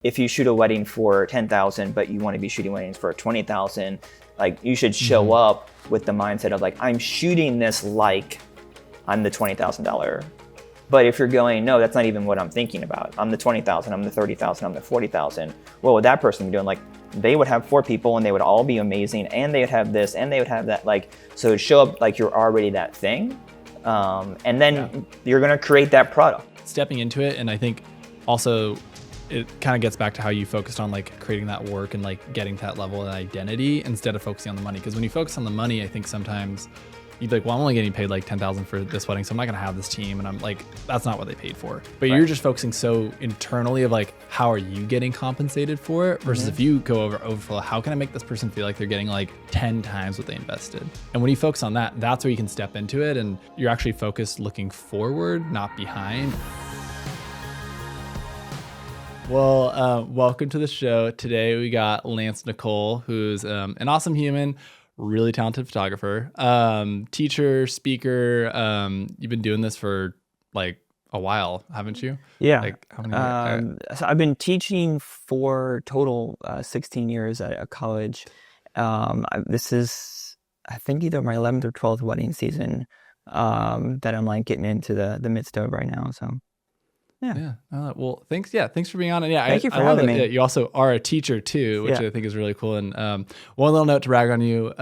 if you shoot a wedding for 10,000, but you want to be shooting weddings for 20,000, like you should show up with the mindset of like, I'm shooting this like I'm the $20,000. But if you're going, no, that's not even what I'm thinking about. I'm the 20,000, I'm the 30,000, I'm the 40,000. What would that person be doing? Like, they would have 4 people and they would all be amazing, and they would have this and they would have that. Like, so show up like you're already that thing, and then you're gonna create that product. Stepping into it, and I think also it kind of gets back to how you focused on like creating that work and like getting to that level of identity instead of focusing on the money. Because when you focus on the money, I think sometimes you'd be like, well, I'm only getting paid like 10,000 for this wedding, so I'm not gonna have this team. And I'm like, that's not what they paid for. But you're just focusing so internally of like, how are you getting compensated for it? Versus if you go overflow, how can I make this person feel like they're getting like 10 times what they invested? And when you focus on that, that's where you can step into it, and you're actually focused looking forward, not behind. Well, welcome to the show. Today we got Lance Nicoll, who's an awesome human, really talented photographer, teacher, speaker. You've been doing this for like a while, haven't you? Yeah. Like how many years? So I've been teaching for total 16 years at a college. This is, I think, either my 11th or 12th wedding season that I'm like getting into the midst of right now. So. Yeah. Well, thanks. Yeah. Thanks for being on. And yeah, Thank you for having me. Yeah, you also are a teacher too, which I think is really cool. And one little note to brag on you.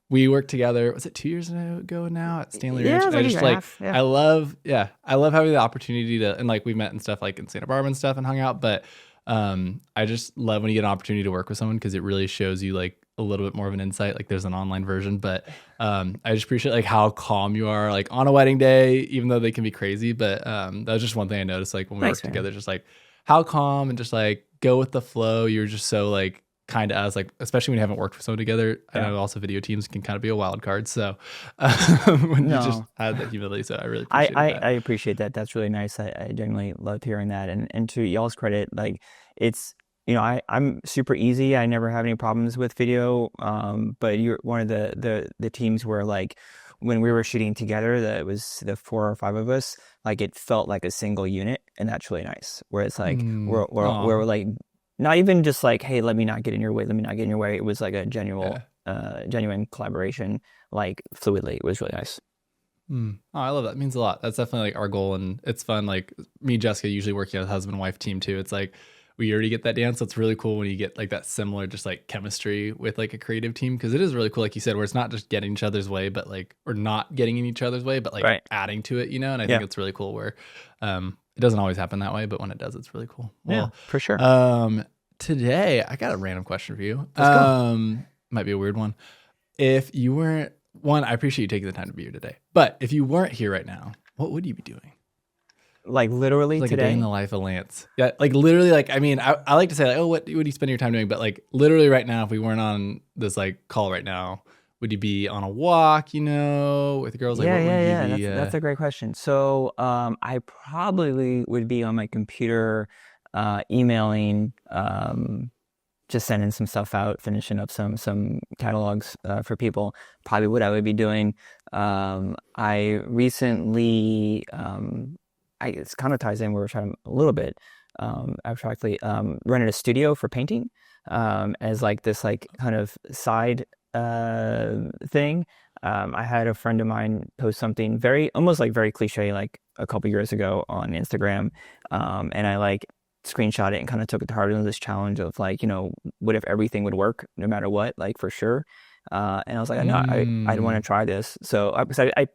We worked together, was it 2 years ago now at Stanley Ranch? And I just like, I love having the opportunity to, and like we met and stuff like in Santa Barbara and stuff and hung out. But I just love when you get an opportunity to work with someone, because it really shows you like a little bit more of an insight. Like there's an online version, but I just appreciate like how calm you are like on a wedding day, even though they can be crazy. But that was just one thing I noticed, like when we worked together, just like how calm and just like go with the flow. You're just so like kind of us, like, especially when you haven't worked with someone together. I know also video teams can kind of be a wild card. So when you just had that humility, so I really appreciate that. I appreciate that. That's really nice. I genuinely loved hearing that. And to y'all's credit, like it's, you know, I'm super easy. I never have any problems with video. But you're one of the teams where like when we were shooting together, that was the 4 or 5 of us, like it felt like a single unit, and that's really nice. Where it's like we're like not even just like, hey, let me not get in your way, let me not get in your way. It was like a genuine collaboration, like fluidly. It was really nice. Oh, I love that. It means a lot. That's definitely like our goal, and it's fun. Like me and Jessica usually working as a husband and wife team too. It's like we already get that down, so it's really cool when you get like that similar just like chemistry with like a creative team, because it is really cool, like you said, where it's not just getting each other's way, but like, or not getting in each other's way, but like adding to it, you know. And I think it's really cool where it doesn't always happen that way, but when it does, it's really cool. Well, for sure. Today I got a random question for you. Might be a weird one. If you weren't I appreciate you taking the time to be here today, but if you weren't here right now, what would you be doing? Like literally like today? A day in the life of Lance. Yeah, like literally, like, I mean, I like to say like, oh, what do you spend your time doing? But like literally right now, if we weren't on this like call right now, would you be on a walk, you know, with girls? Like, what would you be? That's a great question. So I probably would be on my computer emailing, just sending some stuff out, finishing up some catalogs for people. Probably what I would be doing. I recently, it's kind of ties in where we're trying a little bit abstractly, rented a studio for painting as like this like kind of side thing. I had a friend of mine post something almost like very cliche, like a couple years ago on Instagram, and I like screenshot it and kind of took it to heart in this challenge of like, you know, what if everything would work no matter what, like for sure. And I was like, no, I'd want to try this. So I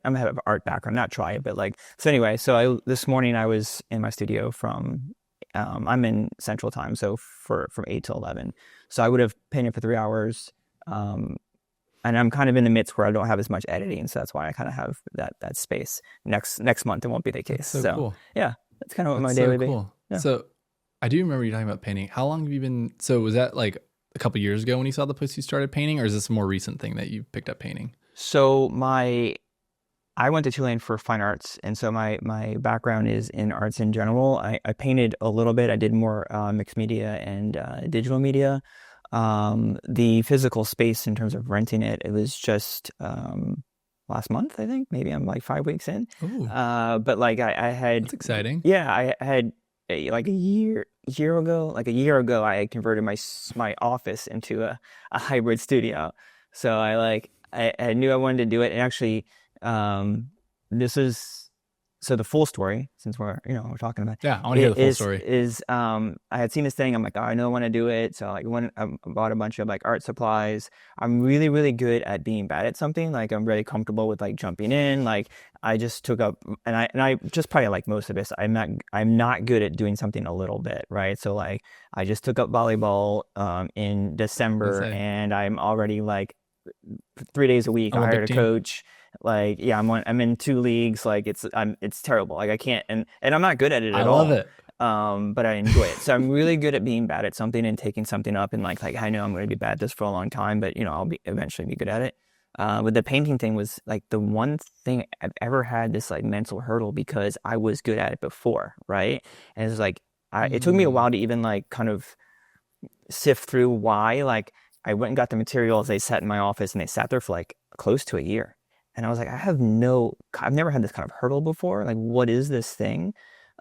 have an art background, not try it, but like, so anyway, this morning I was in my studio from, I'm in Central Time, so from 8 till 11. So I would have painted for 3 hours. And I'm kind of in the midst where I don't have as much editing. So that's why I kind of have that space. Next month, it won't be the case. So cool. Yeah, that's kind of what my day would be. Yeah. So I do remember you talking about painting. How long have you been, so was that like a couple years ago when you saw the post you started painting, or is this a more recent thing that you picked up painting? So I went to Tulane for fine arts, and so my background is in arts in general. I painted a little bit. I did more mixed media and digital media. The physical space in terms of renting it was just last month, I think. Maybe I'm like 5 weeks in. Ooh. But like I had... That's exciting. Yeah, I had like a year ago, I had converted my office into a hybrid studio. So I knew I wanted to do it. And actually, this is so the full story, since we're talking about Yeah, I want to hear it the full story. is I had seen this thing. I'm like, oh, I know I want to do it. So like I bought a bunch of like art supplies. I'm really, really good at being bad at something. Like I'm really comfortable with like jumping in. Like I just took up and I just probably like most of this. I'm not good at doing something a little bit, right? So like I just took up volleyball in Let's December, say and I'm already like 3 days a week. I Olympic hired a team. coach. Like, yeah, I'm in 2 leagues. Like it's terrible. Like I can't, and I'm not good at it I at love all. it. But I enjoy it. So I'm really good at being bad at something and taking something up, and like I know I'm going to be bad at this for a long time, but I'll be eventually be good at it. But the painting thing was like the one thing I've ever had this like mental hurdle because I was good at it before, right? And it's like it took me a Mm. while to even like kind of sift through why. Like I went and got the materials. They sat in my office and they sat there for like close to a year. And I was like, I've never had this kind of hurdle before. Like, what is this thing?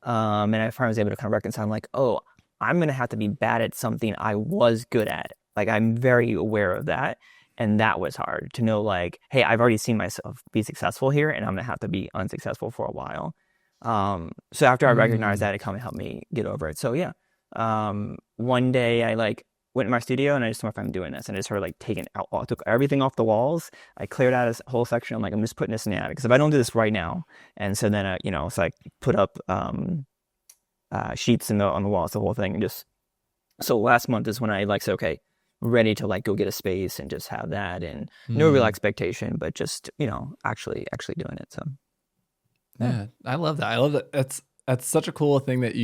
And I finally was able to kind of reconcile. I'm like, oh, I'm gonna have to be bad at something I was good at. Like I'm very aware of that. And that was hard to know, like, hey, I've already seen myself be successful here, and I'm gonna have to be unsuccessful for a while. So after I recognized Mm. that, it kind of helped me get over it. So yeah, one day I like went in my studio and I just thought, if I'm doing this, and I just started like taking out, I took everything off the walls. I cleared out a whole section. I'm like, I'm just putting this in the attic because if I don't do this right now, and so then so I put up sheets on the walls, the whole thing, and just so last month is when I like said, okay, ready to like go get a space and just have that, and no real Mm. expectation, but just actually doing it. So yeah, Yeah, I love that. I love that. That's such a cool thing that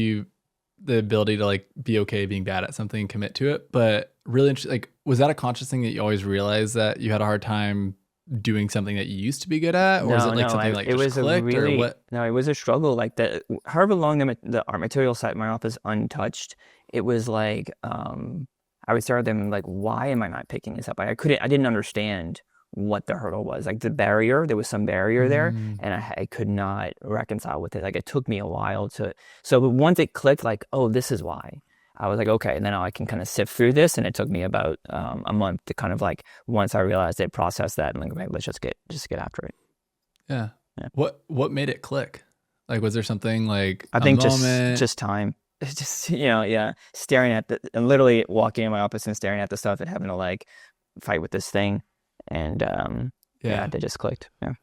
the ability to like be okay being bad at something and commit to it. But really interesting. Like, was that a conscious thing that you always realized that you had a hard time doing something that you used to be good at, or is it no, like no, something like it just was clicked, or what? it was a struggle. Like however long the art material sat in my office untouched, it was like I would start them like, why am I not picking this up? I didn't understand what the hurdle was. Like there was some barrier there, Mm. and I could not reconcile with it. Like it took me a while to. So but once it clicked, like, oh, this is why. I was like, okay, and then I can kind of sift through this, and it took me about a month to kind of like once I realized it, process that, and like, okay, let's just get after it. Yeah. Yeah. What made it click? Like, was there something like I a think moment? just time. It's just yeah, staring at and literally walking in my office and staring at the stuff and having to like fight with this thing, and yeah, Yeah. they just clicked. Yeah,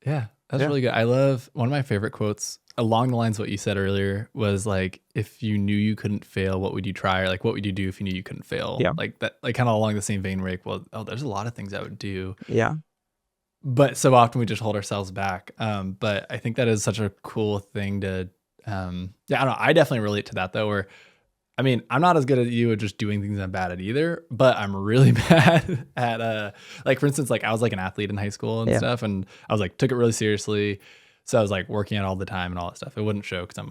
Yeah, that's yeah, really good. I love one of my favorite quotes along the lines of what you said earlier was like, if you knew you couldn't fail, what would you try? Or like, what would you do if you knew you couldn't fail? yeah, Like that, like kind of along the same vein, where like, well, oh, there's a lot of things I would do, yeah. but so often we just hold ourselves back. But I think that is such a cool thing to, yeah, I don't know. I definitely relate to that though, where I mean, I'm not as good at you at just doing things I'm bad at either, but I'm really bad at like for instance, like I was like an athlete in high school and Yeah. stuff, and I was like took it really seriously. So I was like working out all the time and all that stuff. It wouldn't show because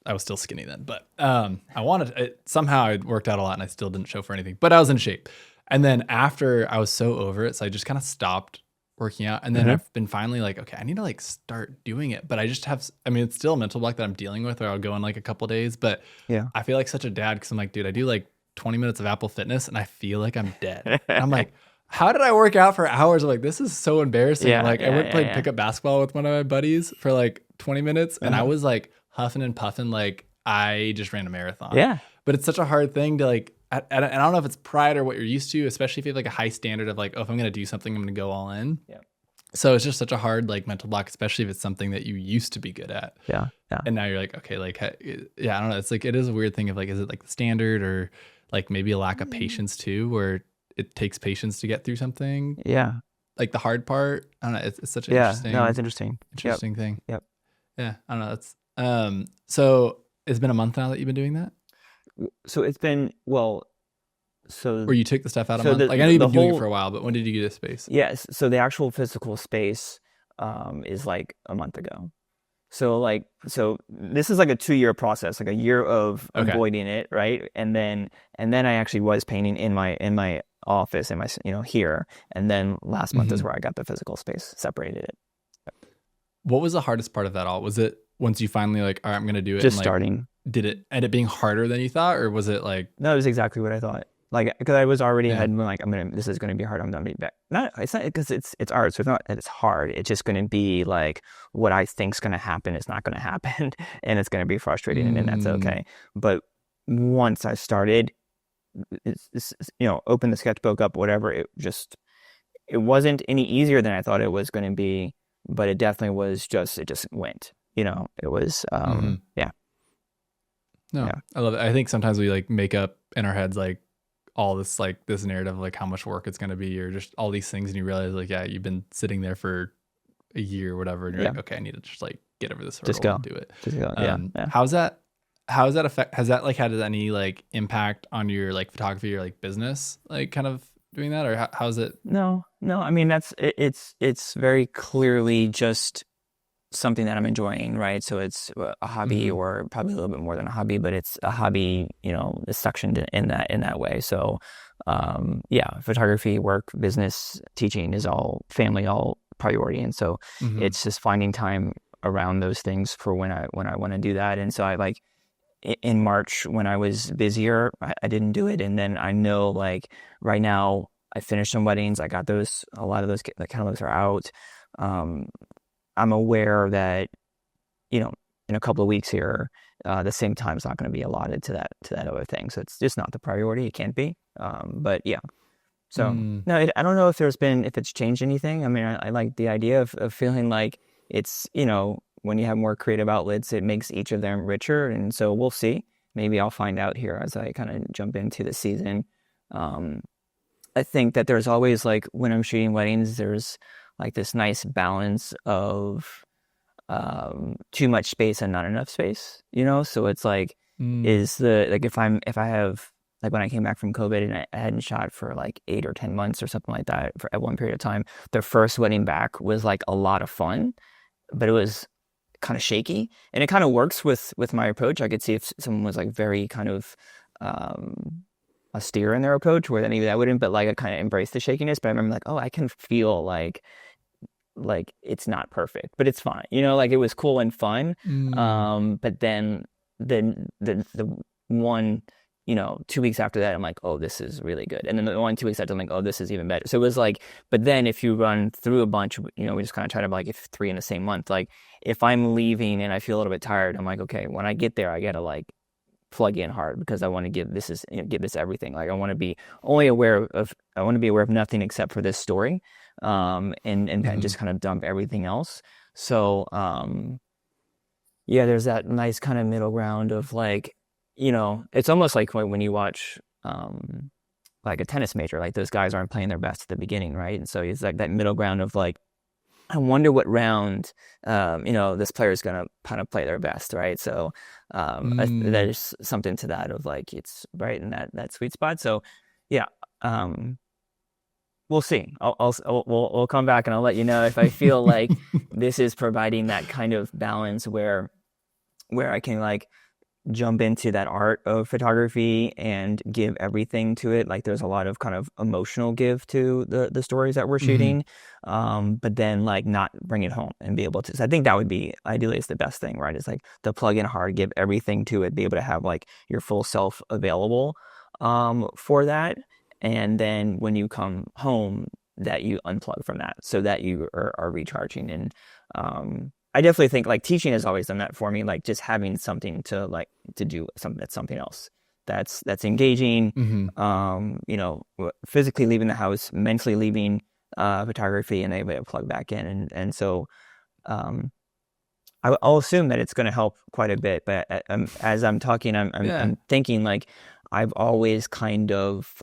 I was still skinny then, but I wanted it, somehow I worked out a lot and I still didn't show for anything, but I was in shape. And then after I was so over it, so I just kind of stopped working out. And then Hmm. I've been finally like, okay, I need to like start doing it. But I just have, I mean, it's still a mental block that I'm dealing with, or I'll go in like a couple days. But Yeah. I feel like such a dad because I'm like, dude, I do like 20 minutes of Apple Fitness and I feel like I'm dead. And I'm like, how did I work out for hours? I'm like, this is so embarrassing. I'm Yeah, like, I yeah, went and yeah, played yeah. pickup basketball with one of my buddies for like 20 minutes and I Uh-huh. was like huffing and puffing like I just ran a marathon. Yeah. But it's such a hard thing to like, and I don't know if it's pride or what you're used to, especially if you have like a high standard of like, oh, if I'm going to do something, I'm going to go all in. Yeah. So it's just such a hard like mental block, especially if it's something that you used to be good at. Yeah. Yeah. And now you're like, okay, like, yeah, I don't know. It's like, it is a weird thing of like, is it like the standard or like maybe a lack of patience too, where it takes patience to get through something Yeah. like the hard part. I don't know. It's such an Yeah. No, that's interesting. Yep. interesting thing. Yep. Yeah. I don't know. That's, so it's been a month now that you've been doing that, So it's been so or you took the stuff out a so month. the Like I know you've the been doing it whole for a while, but when did you get a space? yes. So the actual physical space is like a month ago. So this is like a 2 year process, like a year of Okay. avoiding it, right? And then I actually was painting in my office in my here, and then last month is Hmm. where I got the physical space, separated it. What was the hardest part of that all? Was it once you finally like, all right, I'm gonna do it, and Just like, starting. did it end up being harder than you thought, or was it like, That was exactly what I thought. Like, because I was already yeah, ahead and like, this is gonna be hard. I'm gonna be back. Not, it's not because it's art, so it's not that it's hard. It's just gonna be like what I think's gonna happen is not gonna happen, and it's gonna be frustrating, and that's mm, okay. But once I started, open the sketchbook up, whatever, it wasn't any easier than I thought it was gonna be, but it definitely was just it just went. It was mm-hmm. yeah, No, yeah, I love it. I think sometimes we like make up in our heads like all this like this narrative of like how much work it's gonna be, or just all these things, and you realize like, yeah, you've been sitting there for a year or whatever, and you're yeah. like, okay, I need to just like get over this Just hurdle and go, do it. just go. Yeah, yeah. How's that? How does that affect? Has that like had any like impact on your like photography or like business, like kind of doing that, or how's it? No, no. I mean, it's very clearly just something that I'm enjoying, right? So it's a hobby, Mm-hmm, or probably a little bit more than a hobby, but it's a hobby, is sectioned in that way. So, yeah, photography, work, business, teaching is all family, all priority, and so mm-hmm, it's just finding time around those things for when I want to do that. And so I like in March when I was busier, I didn't do it, and then I know like right now I finished some weddings. I got those. A lot of those the catalogs are out. Um, I'm aware that you know in a couple of weeks here, the same time is not going to be allotted to that other thing. So it's just not the priority. It can't be. But yeah. So mm, no, I don't know if it's changed anything. I mean, I like the idea of feeling like it's when you have more creative outlets, it makes each of them richer. And so we'll see. Maybe I'll find out here as I kind of jump into the season. Um, I think that there's always like when I'm shooting weddings, there's like this nice balance of too much space and not enough space, So it's like, mm, is the like if I have like when I came back from COVID and I hadn't shot for like 8 or 10 months or something like that for at one period of time, the first wedding back was like a lot of fun, but it was kind of shaky, and it kind of works with my approach. I could see if someone was like very kind of um austere in their approach, where then maybe I wouldn't, but like I kind of embrace the shakiness. But I remember like, oh, I can feel like it's not perfect, but it's fine. Like it was cool and fun. mm, But then the one, 2 weeks after that, I'm like, oh, this is really good. And then the one 2 weeks after, I'm like, oh, this is even better. So it was like, but then if you run through a bunch, we just kind of try to like if three in the same month, like if I'm leaving and I feel a little bit tired, I'm like, okay, when I get there, I gotta like plug in hard because I want to give this everything. Like I want to be aware of nothing except for this story, and mm-hmm, just kind of dump everything else. So yeah, there's that nice kind of middle ground of like, it's almost like when you watch like a tennis major, like those guys aren't playing their best at the beginning, right? And so it's like that middle ground of like I wonder what round, this player is going to kind of play their best, right? So mm. there's something to that of like it's right in that sweet spot. So yeah, um, we'll see. We'll come back and I'll let you know if I feel like this is providing that kind of balance where I can like jump into that art of photography and give everything to it. Like there's a lot of kind of emotional give to the stories that we're Mm-hmm, shooting, but then like not bring it home and be able to. So I think that would be ideally is the best thing, right? It's like the plug in hard, give everything to it, be able to have like your full self available for that, and then when you come home, that you unplug from that so that you are recharging and I definitely think like teaching has always done that for me, like just having something to do something that's something else that's engaging, mm-hmm. physically leaving the house, mentally leaving photography, and able to plug back in, and so um, I'll assume that it's going to help quite a bit. But as I'm talking, Yeah. I'm thinking like I've always kind of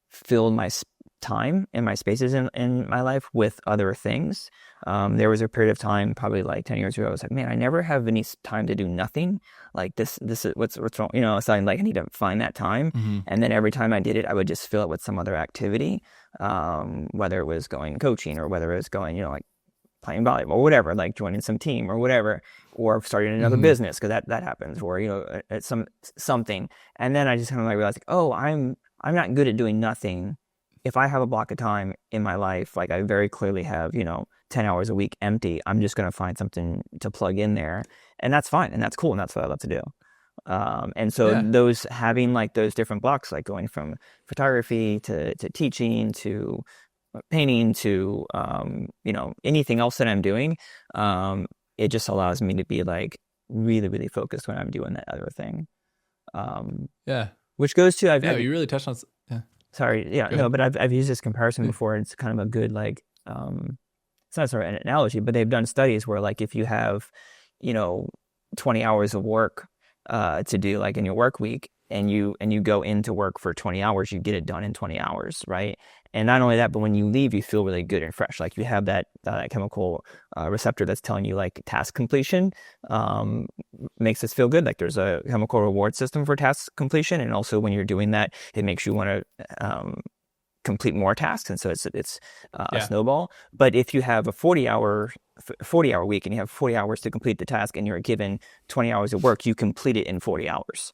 filled my time and my spaces in my life with other things. There was a period of time, probably like 10 years ago, I was like, man, I never have any time to do nothing. Like this is what's wrong, so I'm like, I need to find that time. Mm-hmm, And then every time I did it, I would just fill it with some other activity, whether it was going coaching or whether it was going, like playing volleyball or whatever, like joining some team or whatever, or starting another mm-hmm, business because that happens, or at something. And then I just kind of like realized, like, oh, I'm not good at doing nothing. If I have a block of time in my life, like I very clearly have, 10 hours a week empty. I'm just going to find something to plug in there, and that's fine, and that's cool, and that's what I love to do. And so Yeah. those having like those different blocks, like going from photography to teaching to painting to anything else that I'm doing, it just allows me to be like really, really focused when I'm doing that other thing. Um, Yeah. which goes to Yeah. You really touched on. Yeah. sorry, yeah, Go no, ahead. but I've used this comparison Yeah. before. It's kind of a good like it's not sort of an analogy, but they've done studies where like if you have, you know, 20 hours of work to do like in your work week, and you go into work for 20 hours, you get it done in 20 hours, right? And not only that, but when you leave, you feel really good and fresh. Like you have that chemical receptor that's telling you like task completion um, makes us feel good. Like there's a chemical reward system for task completion, and also when you're doing that, it makes you want to complete more tasks, and so it's a Yeah. snowball. But if you have a 40-hour week and you have 40 hours to complete the task, and you're given 20 hours of work, you complete it in 40 hours.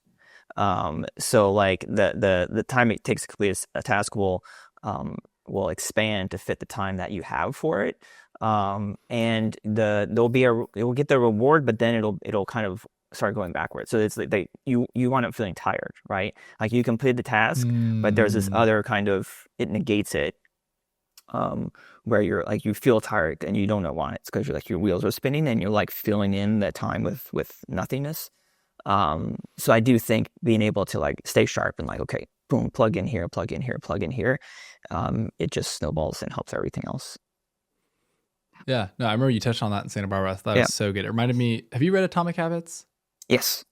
So like the time it takes to complete a task will expand to fit the time that you have for it. And it will get the reward, but then it'll kind of start going backwards. So it's like you wind up feeling tired, right? Like you completed the task, but there's this Mm, other kind of, it negates it, where you're like, you feel tired and you don't know why. It's because you're like, your wheels are spinning and you're like filling in that time with nothingness. So I do think being able to like stay sharp and like, okay, boom, plug in here, plug in here, plug in here, it just snowballs and helps everything else. yeah. No, I remember you touched on that in Santa Barbara. I thought it Yeah. was so good. It reminded me. Have you read Atomic Habits? Yes.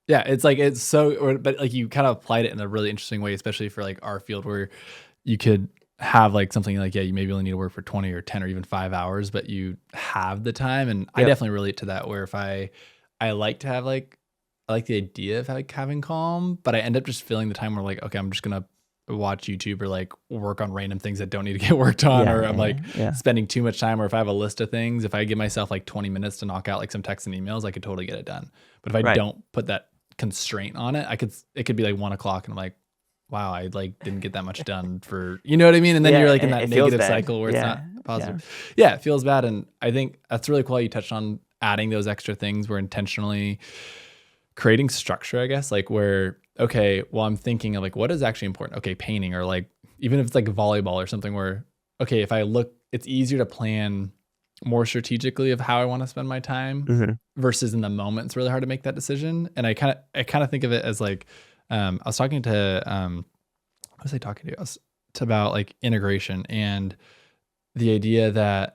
Yeah, it's like it's so, but like you kind of applied it in a really interesting way, especially for like our field where you could have like something like, yeah, you maybe only need to work for 20 or 10 or even 5 hours, but you have the time. And I Yep. definitely relate to that where if I like to have like, I like the idea of like having calm, but I end up just filling the time where like, okay, I'm just going to watch YouTube or like work on random things that don't need to get worked on, Yeah. or I'm Yeah. like Yeah. spending too much time, or if I have a list of things, if I give myself like 20 minutes to knock out like some texts and emails, I could totally get it done. But if I Right. don't put that constraint on it, it could be like 1 o'clock and I'm like, wow, I like didn't get that much done for, you know what I mean? And then Yeah. you're like in And that it feels negative bad. cycle where it's Yeah. not Yeah. positive. Yeah, it feels bad. And I think that's really cool. You touched on adding those extra things where intentionally creating structure, I guess, like where, okay, well, I'm thinking of like, what is actually important? Okay, painting, or like, even if it's like volleyball or something where, okay, if I look, it's easier to plan more strategically of how I want to spend my time Hmm. versus in the moment. It's really hard to make that decision. And I kind of think of it as like, I was talking to, what was I talking to? I was to about like integration and the idea that,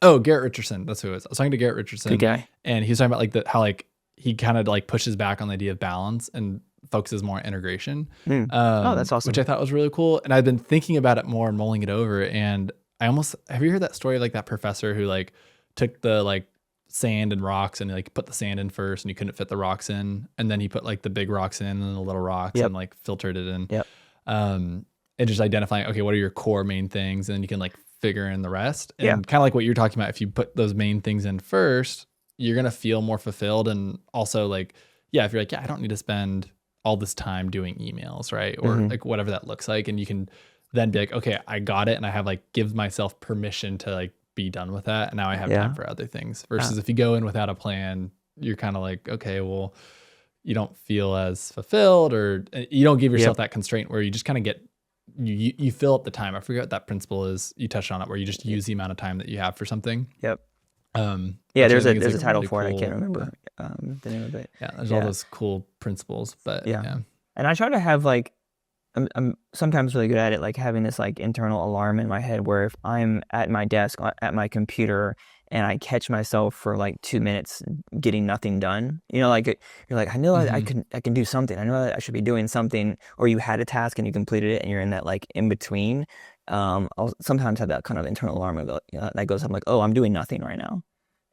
oh, Garrett Richardson, that's who it was. I was talking to Garrett Good Richardson, guy. and he was talking about like how like he kind of like pushes back on the idea of balance and focuses more on integration, Mm. Oh, that's which I awesome. thought was really cool. And I've been thinking about it more and mulling it over. And I almost, have you heard that story of like that professor who like took the like sand and rocks and like put the sand in first and he couldn't fit the rocks in, and then he put like the big rocks in and the little rocks Yep. and like filtered it in, Yep. and just identifying, okay, what are your core main things, and then you can like figure in the rest. Yeah. And kind of like what you're talking about, if you put those main things in first, you're gonna feel more fulfilled. And also like, yeah, if you're like, yeah, I don't need to spend all this time doing emails, right? Or Hmm. like whatever that looks like. And you can then be like, okay, I got it. And I have like, give myself permission to like be done with that. And now I have time Yeah. for other things. Uh, Versus if you go in without a plan, you're kind of like, okay, well, you don't feel as fulfilled, or you don't give yep. yourself that constraint where you just kind of get, you fill up the time. I forget what that principle is. You touched on it where you just use the amount of time that you have for something. Yep. Yeah. Which I There's a think is there's like a a title really for it. I can't cool, remember the name of it. yeah, there's all Yeah. those cool principles, but Yeah. yeah. And I try to have like, I'm sometimes really good at it, like having this like internal alarm in my head where if I'm at my desk at my computer and I catch myself for like 2 minutes getting nothing done, like you're like, I know Hmm. I can do something. I know I should be doing something. Or you had a task and you completed it and you're in that like in between. I'll sometimes have that kind of internal alarm that goes up like, oh, I'm doing nothing right now.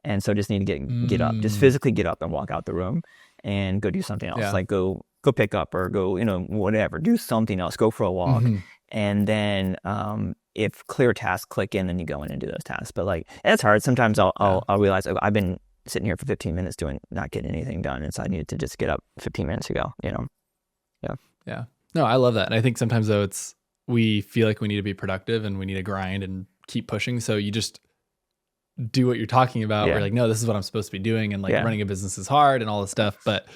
And so just need to get up, just Mm, physically get up and walk out the room and go do something else. yeah. Like go pick up or go, whatever, do something else, go for a walk. Hmm. And then if clear tasks click in, then you go in and do those tasks. But like, it's hard. Sometimes Yeah. I'll realize, oh, I've been sitting here for 15 minutes not getting anything done. And so I needed to just get up 15 minutes ago. Yeah. Yeah. No, I love that. And I think sometimes though we feel like we need to be productive and we need to grind and keep pushing. So you just do what you're talking about. Where Yeah. you're like, no, this is what I'm supposed to be doing. And like Yeah. running a business is hard and all this stuff. But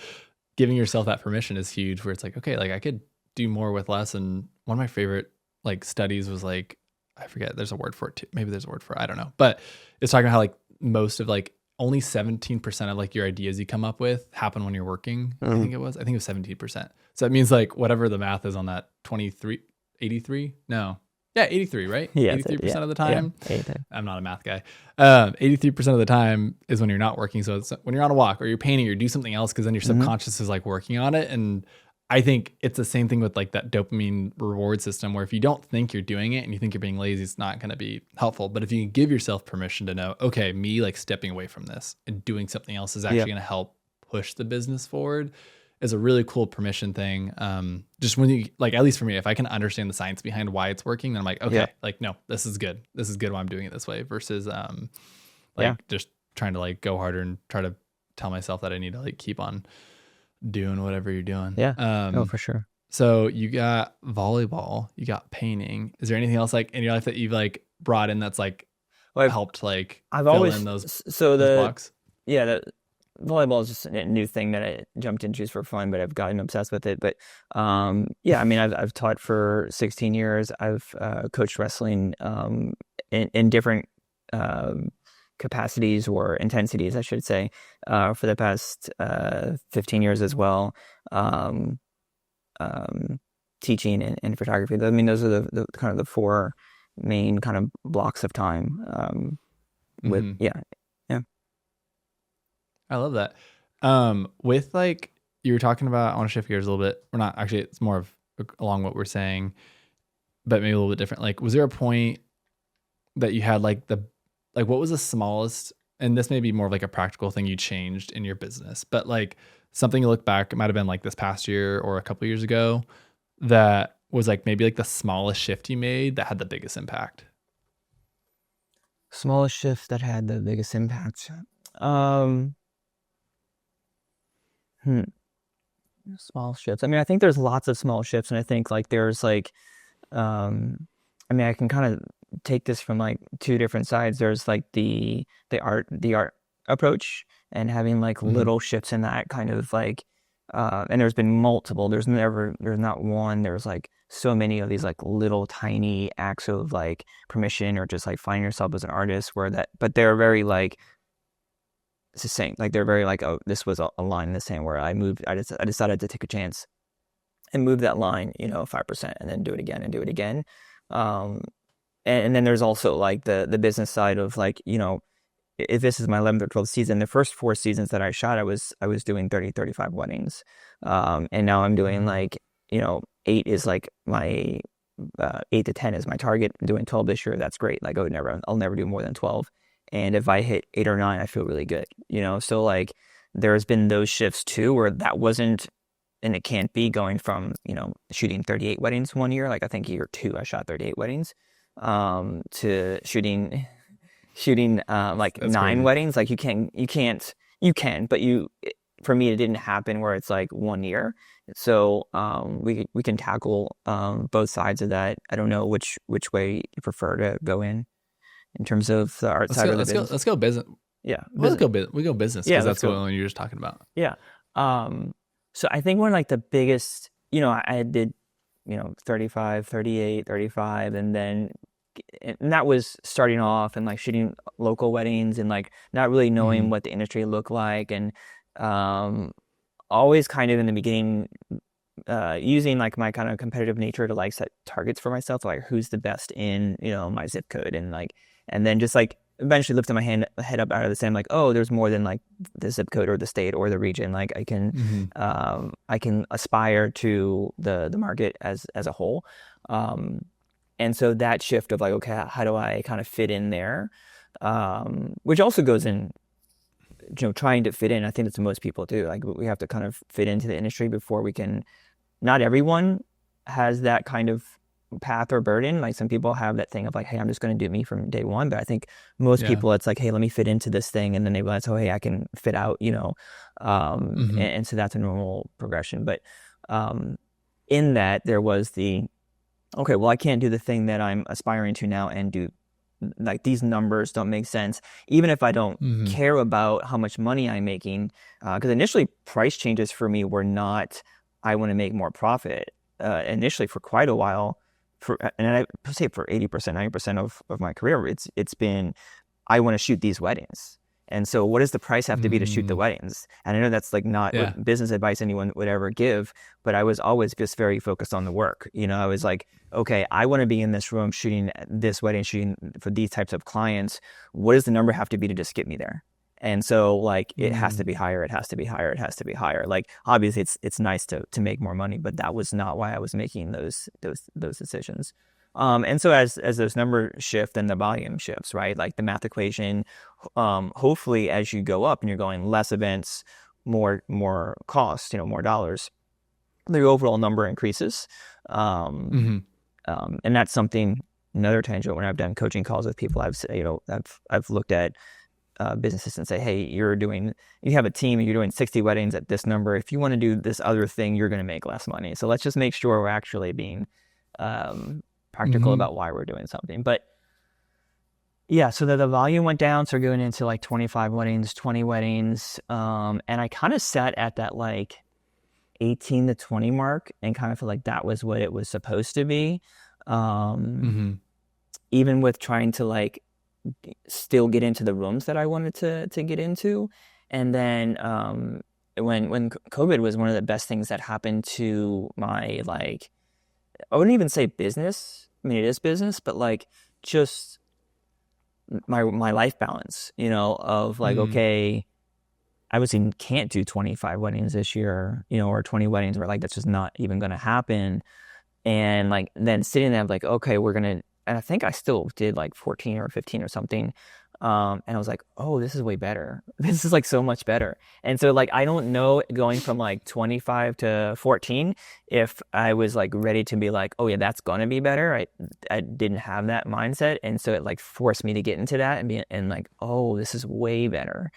giving yourself that permission is huge where it's like, okay, like I could do more with less. And one of my favorite like studies was like, I forget, there's a word for it too. Maybe there's a word for it. I don't know. But it's talking about how like most of like only 17% of like your ideas you come up with happen when you're working. I think it was 17%. So that means like whatever the math is on that 23, 83. No. Yeah, 83, right? Yeah. 83% of the Yeah. time. Anything. I'm not a math guy. 83% of the time is when you're not working. So it's when you're on a walk or you're painting or do something else because then your subconscious is like working on it. And I think it's the same thing with like that dopamine reward system where if you don't think you're doing it and you think you're being lazy, it's not going to be helpful. But if you can give yourself permission to know, okay, me like stepping away from this and doing something else is actually going to help push the business forward is a really cool permission thing. Just when you like, at least for me, if I can understand the science behind why it's working, then I'm like, okay, like, no, this is good. This is good why I'm doing it this way versus just trying to like go harder and try to tell myself that I need to like keep on doing whatever you're doing. Yeah. Oh, for sure. So you got volleyball, you got painting. Is there anything else like in your life that you've like brought in that's like helped like I've fill always in those so those the blocks? yeah the volleyball is just a new thing that I jumped into just for fun, but I've gotten obsessed with it. But yeah, I mean, I've taught for 16 years. I've coached wrestling in different capacities or intensities, I should say, for the past 15 years as well. Um, Teaching and photography. I mean, those are the kind of the four main kind of blocks of time. Yeah. I love that. With like you were talking about, I want to shift gears a little bit. We're not actually, it's more of along what we're saying, but maybe a little bit different. Like, was there a point that you had like what was the smallest, and this may be more of like a practical thing you changed in your business, but like something you look back, it might have been like this past year or a couple years ago that was like maybe like the smallest shift you made that had the biggest impact? Smallest shift that had the biggest impact. Um, hmm. Small shifts. I mean, I think there's lots of small shifts, and I think like there's like, I mean, I can kind of take this from like two different sides. There's like the art approach, and having like Mm-hmm. little shifts in that kind of like, and there's been multiple. There's not one. There's like so many of these like little tiny acts of like permission or just like finding yourself as an artist where that, but they're very like it's the same. Like they're very like, oh, this was a line in the sand where I decided to take a chance and move that line, 5%, and then do it again and do it again. Um, and then there's also like the business side of like, if this is my 11th or 12th season, the first four seasons that I shot, I was doing 30, 35 weddings. And now I'm doing like, eight is like my, 8 to 10 is my target. I'm doing 12 this year. That's great. Like I'll never do more than 12. And if I hit 8 or 9, I feel really good, So like there's been those shifts too, where that wasn't, and it can't be going from, shooting 38 weddings one year. Like I think year two, I shot 38 weddings, to shooting like That's nine crazy. weddings. Like you can, but for me, it didn't happen where it's like one year. So we can tackle both sides of that. I don't know which way you prefer to go in terms of the art Let's side go. or the Let's go. business. Let's go business. Yeah, Well, let's business. go. We go business Yeah, because let's that's the go. one you were just talking about. Yeah. So I think one of like the biggest, I did, 35, 38, 35, and that was starting off and like shooting local weddings and like not really knowing Mm-hmm. what the industry looked like, and um always kind of in the beginning using like my kind of competitive nature to like set targets for myself, like who's the best in, my zip code, and then just like eventually lifting my head up out of the sand, like, oh, there's more than like the zip code or the state or the region. Like Mm-hmm. I can aspire to the market as a whole. And so that shift of like, okay, how do I kind of fit in there? Which also goes in, trying to fit in. I think that's what most people do. Like we have to kind of fit into the industry before we can. Not everyone has that kind of path or burden. Like some people have that thing of like, hey, I'm just going to do me from day one. But I think most Yeah. people, it's like, hey, let me fit into this thing, and then they realize, oh, hey, I can fit out. Mm-hmm. And so that's a normal progression. But in that, there was the okay, well, I can't do the thing that I'm aspiring to now and do like these numbers don't make sense, even if I don't Mm-hmm. care about how much money I'm making. Because initially, price changes for me were not, I want to make more profit. Initially, for quite a while, and I say for 80%, 90% of my career, it's been, I want to shoot these weddings. And so what does the price have to be to shoot the Mm, weddings? And I know that's like not yeah. what business advice anyone would ever give, but I was always just very focused on the work. I was like, okay, I want to be in this room shooting this wedding, shooting for these types of clients. What does the number have to be to just get me there? And so like it has to Mm, be higher, it has to be higher, it has to be higher. Like obviously it's nice to make more money, but that was not why I was making those decisions. And so as those numbers shift, then the volume shifts, right? Like the math equation, hopefully as you go up and you're going less events, more cost, more dollars, the overall number increases. Um, mm-hmm. and that's something, another tangent, when I've done coaching calls with people, I've looked at businesses and say, hey, you have a team and you're doing 60 weddings at this number. If you want to do this other thing, you're going to make less money. So let's just make sure we're actually being practical Mm-hmm. about why we're doing something. But yeah, so the volume went down. So we're going into like 25 weddings, 20 weddings. And I kind of sat at that like 18 to 20 mark and kind of feel like that was what it was supposed to be. Um, Mm-hmm. Even with trying to like still get into the rooms that I wanted to get into. And then when COVID was one of the best things that happened to my, like, I wouldn't even say business. I mean, it is business, but like just my life balance, of like, Mm, okay, I obviously can't do 25 weddings this year, or 20 weddings, where like that's just not even going to happen. And like then sitting there, I'm like, okay, and I think I still did like 14 or 15 or something. And I was like, oh, this is way better. This is like so much better. And so like I don't know, going from like 25 to 14, if I was like ready to be like, oh yeah, that's gonna be better. I didn't have that mindset, and so it like forced me to get into that and be and like, oh, this is way better.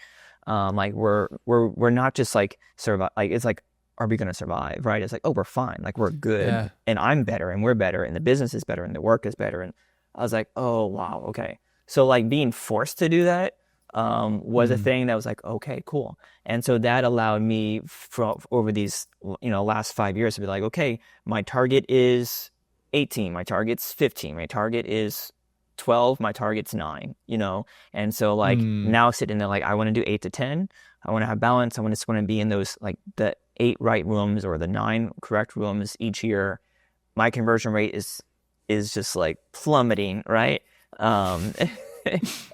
Like we're not just like survive. Like it's like, are we gonna survive? Right? It's like, oh, we're fine. Like we're good, yeah. and I'm better, and we're better, and the business is better, and the work is better. And I was like, oh wow, okay. So like being forced to do that was a Mm, thing that was like, okay, cool. And so that allowed me over these last 5 years to be like, okay, my target is 18, my target's 15, my target is 12, my target's 9. And so like mm, now sitting there like I want to do 8 to 10. I want to have balance. I just want to be in those like the 8 right rooms or the 9 correct rooms each year. My conversion rate is just like plummeting, right? Um,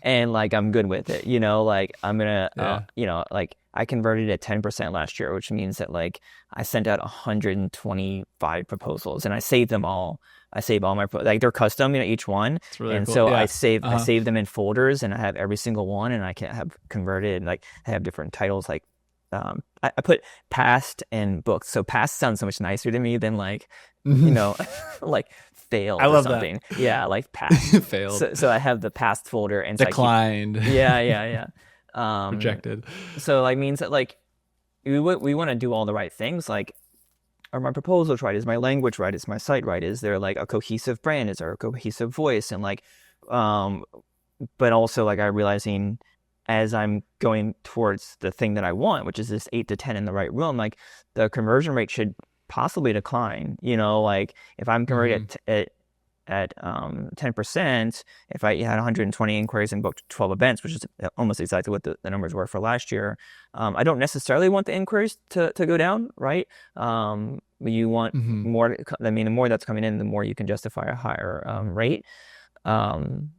and like I'm good with it, like I'm gonna, yeah. like I converted at 10% last year, which means that like I sent out 125 proposals and I saved them all. I save all my like they're custom, each one, It's really and cool. so I Yeah. save I Uh-huh. save them in folders, and I have every single one, and I can have converted, like I have different titles, like I put past and books. So past sounds so much nicer to me than like you Mhm. know, like I failed or love that. something. Yeah, like past. Failed. So I have the past folder, and so I keep. Declined. Yeah, yeah, yeah. Um, Rejected. so like means that like we want to do all the right things. Like, are my proposals right? Is my language right? Is my site right? Is there like a cohesive brand? Is there a cohesive voice? And like, um, but also like I'm realizing as I'm going towards the thing that I want, which is this 8 to 10 in the right room, like the conversion rate should possibly decline. Like if I'm converting Hmm. at 10%, if I had 120 inquiries and booked 12 events, which is almost exactly what the numbers were for last year, I don't necessarily want the inquiries to go down, right? You want Hmm. more. I mean, the more that's coming in, the more you can justify a higher rate. Um,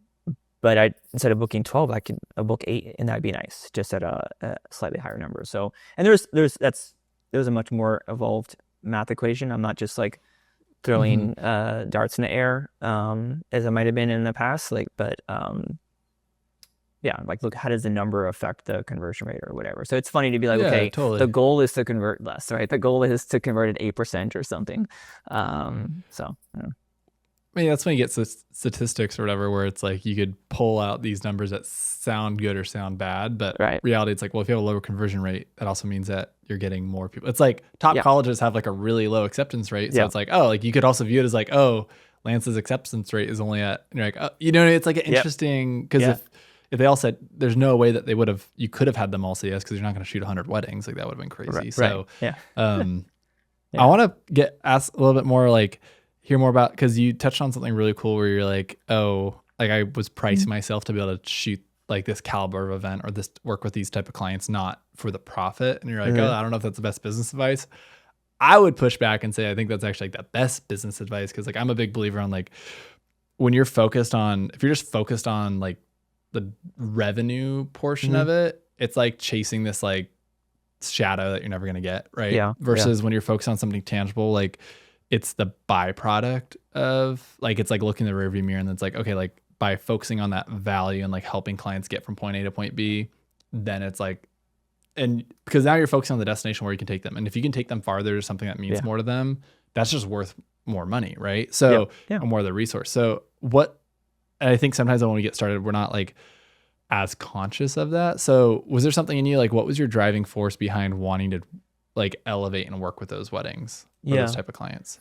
but instead of booking 12, I could book 8, and that'd be nice, just at a slightly higher number. So, and there's a much more evolved math equation. I'm not just like Hmm. throwing darts in the air as I might have been in the past. Like, but yeah, like look, how does the number affect the conversion rate or whatever? So it's funny to be like, Yeah, okay, the totally. goal is to convert less, right? The goal is to convert at 8% or something. So yeah. I mean, that's when you get statistics or whatever, where it's like you could pull out these numbers that sound good or sound bad, but Right. reality, it's like, well, if you have a lower conversion rate, that also means that you're getting more people. It's like top Yeah. colleges have like a really low acceptance rate, so Yeah. it's like, oh, like you could also view it as like, oh, Lance's acceptance rate is only at, and you're like, oh, you know, it's like an Yep. interesting, because Yeah. if they all said, there's no way that you could have had them all say yes, because you're not going to shoot 100 weddings. Like that would have been Right. crazy. Right. So, Yeah. um, I Yeah. want to ask a little bit more, like hear more about, because you touched on something really cool where you're like, oh, like I was pricing myself to be able to shoot like this caliber of event or this work with these type of clients, not for the profit. And you're like, oh, Mhm. I don't know if that's the best business advice. I would push back and say I think that's actually like the best business advice, because like I'm a big believer on like when you're focused on, if you're just focused on like the revenue portion Mhm. of it, it's like chasing this like shadow that you're never going to get, right? Yeah. Yeah. Versus when you're focused on something tangible, like it's the byproduct of, like it's like looking in the rearview mirror, and it's like, okay, like by focusing on that value and like helping clients get from point A to point B, then it's like, and because now you're focusing on the destination where you can take them, and if you can take them farther to something that means Yeah. more to them, that's just worth more money, right? Yeah. So, Yeah. or more of the resource. So what, and I think sometimes when we get started, we're not like as conscious of that. So was there something in you, like what was your driving force behind wanting to like elevate and work with those weddings or those Yeah. type of clients?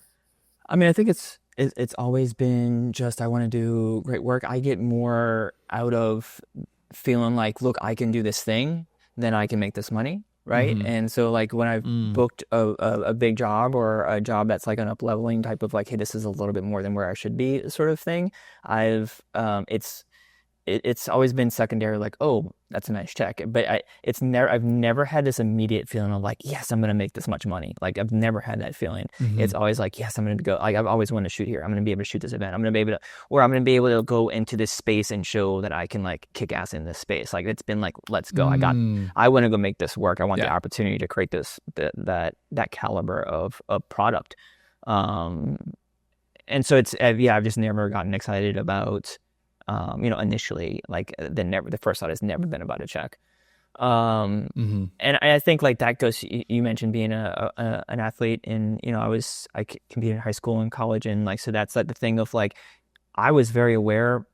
I mean, I think it's always been just I want to do great work. I get more out of feeling like, look, I can do this thing, then I can make this money, right? Mm-hmm. And so like when I've booked a big job or a job that's like an up leveling type of like, hey, this is a little bit more than where I should be sort of thing. I've it's always been secondary, like, oh, that's a nice check. But I've never had this immediate feeling of like, yes, I'm going to make this much money. Like, I've never had that feeling. Mm-hmm. It's always like, yes, I'm going to go. Like, I've always wanted to shoot here. I'm going to be able to shoot this event. I'm going to be able to, or I'm going to be able to go into this space and show that I can like kick ass in this space. Like, it's been like, let's go. I want to go make this work. I want the Yeah. opportunity to create that caliber of product. Um, and so I've just never gotten excited about, initially, like the first thought has never been about a check. Mm-hmm. And I think like that goes, you mentioned being an athlete, and, I competed in high school and college, and like, so that's like the thing of like, I was very aware,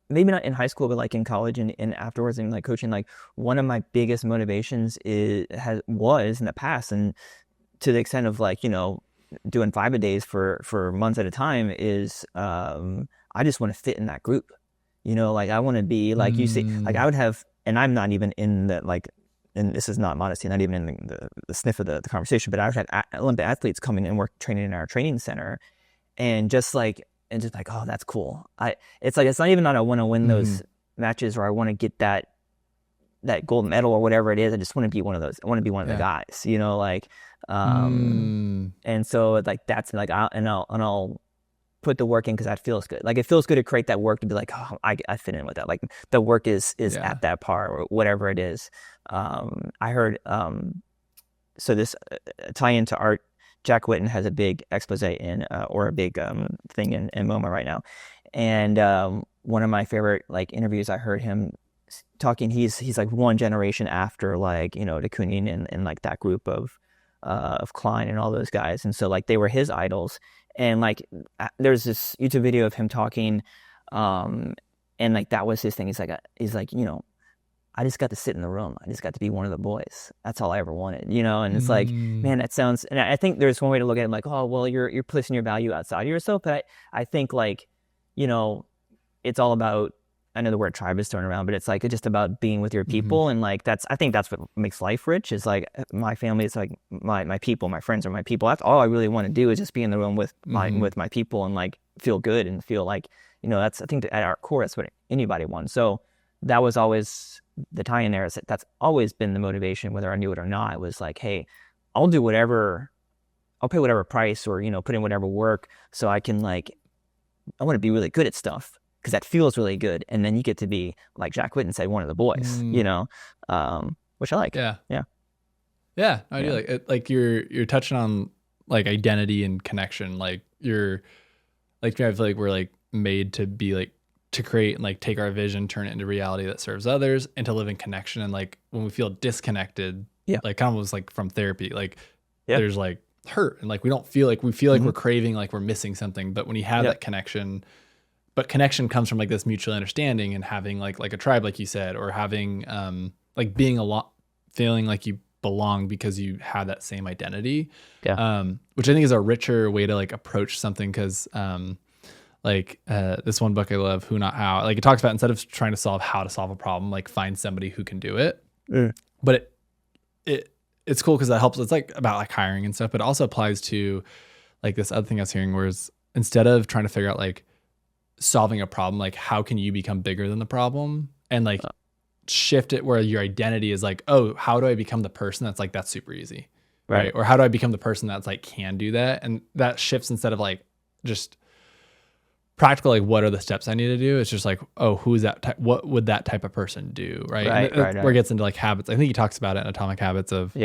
maybe not in high school, but like in college and afterwards and like coaching, like one of my biggest motivations was in the past, and to the extent of like, doing 5-a-days for months at a time is, I just want to fit in that group. Like I want to be like, you see, like I would have, and I'm not even in the like, and this is not modesty, not even in the sniff of the conversation, but I would have Olympic athletes coming and work training in our training center, and just like, oh, that's cool. It's like, it's not even that I want to win those matches or I want to get that gold medal or whatever it is. I just want to be one of those. I want to be one of the guys, like, and so like, that's like, I'll put the work in because that feels good. Like, it feels good to create that work to be like, oh, I fit in with that. Like, the work is at that par or whatever it is. I heard, so this tie into art, Jack Whitten has a big expose in, or a big thing in MoMA right now. And one of my favorite like interviews, I heard him talking, he's like one generation after like, de Kooning and like that group of Klein and all those guys. And so like they were his idols. And like there's this YouTube video of him talking, and like that was his thing. He's like, I just got to sit in the room. I just got to be one of the boys. That's all I ever wanted, and it's like, man, that sounds, and I think there's one way to look at it like, oh, well, you're placing your value outside of yourself. But I think like, it's all about, I know the word tribe is thrown around, but it's like, it's just about being with your people. And like, I think that's what makes life rich, is like my family is like my people, my friends are my people. That's all I really want to do, is just be in the room with my people and like feel good and feel like, I think that at our core, that's what anybody wants. So that was always the tie in there. Is that's always been the motivation, whether I knew it or not. It was like, hey, I'll pay whatever price or, put in whatever work so I can like, I want to be really good at stuff, because that feels really good. And then you get to be, like Jack Whitten said, one of the boys, which I like. Yeah. Yeah. Yeah. I do like it. Like you're touching on like identity and connection. Like I feel like we're like made to be like, to create and like take our vision, turn it into reality that serves others, and to live in connection. And like when we feel disconnected, like kind of was like from therapy, like there's like hurt, and like we feel like we're craving, like we're missing something. But when you have that connection, but connection comes from like this mutual understanding and having like a tribe, like you said, or having like being feeling like you belong because you have that same identity. Yeah. Which I think is a richer way to like approach something. Cause, this one book I love, Who Not How, like it talks about instead of trying to solve how to solve a problem, like find somebody who can do it. But it's cool because that helps. It's like about like hiring and stuff, but it also applies to like this other thing I was hearing, whereas instead of trying to figure out like solving a problem, like how can you become bigger than the problem, and like shift it where your identity is like, oh, how do I become the person that's like, that's super easy. Right. Or how do I become the person that's like, can do that? And that shifts instead of like just practical, like what are the steps I need to do? It's just like, oh, who is that? What would that type of person do? Right. Where it gets into like habits. I think he talks about it in Atomic Habits of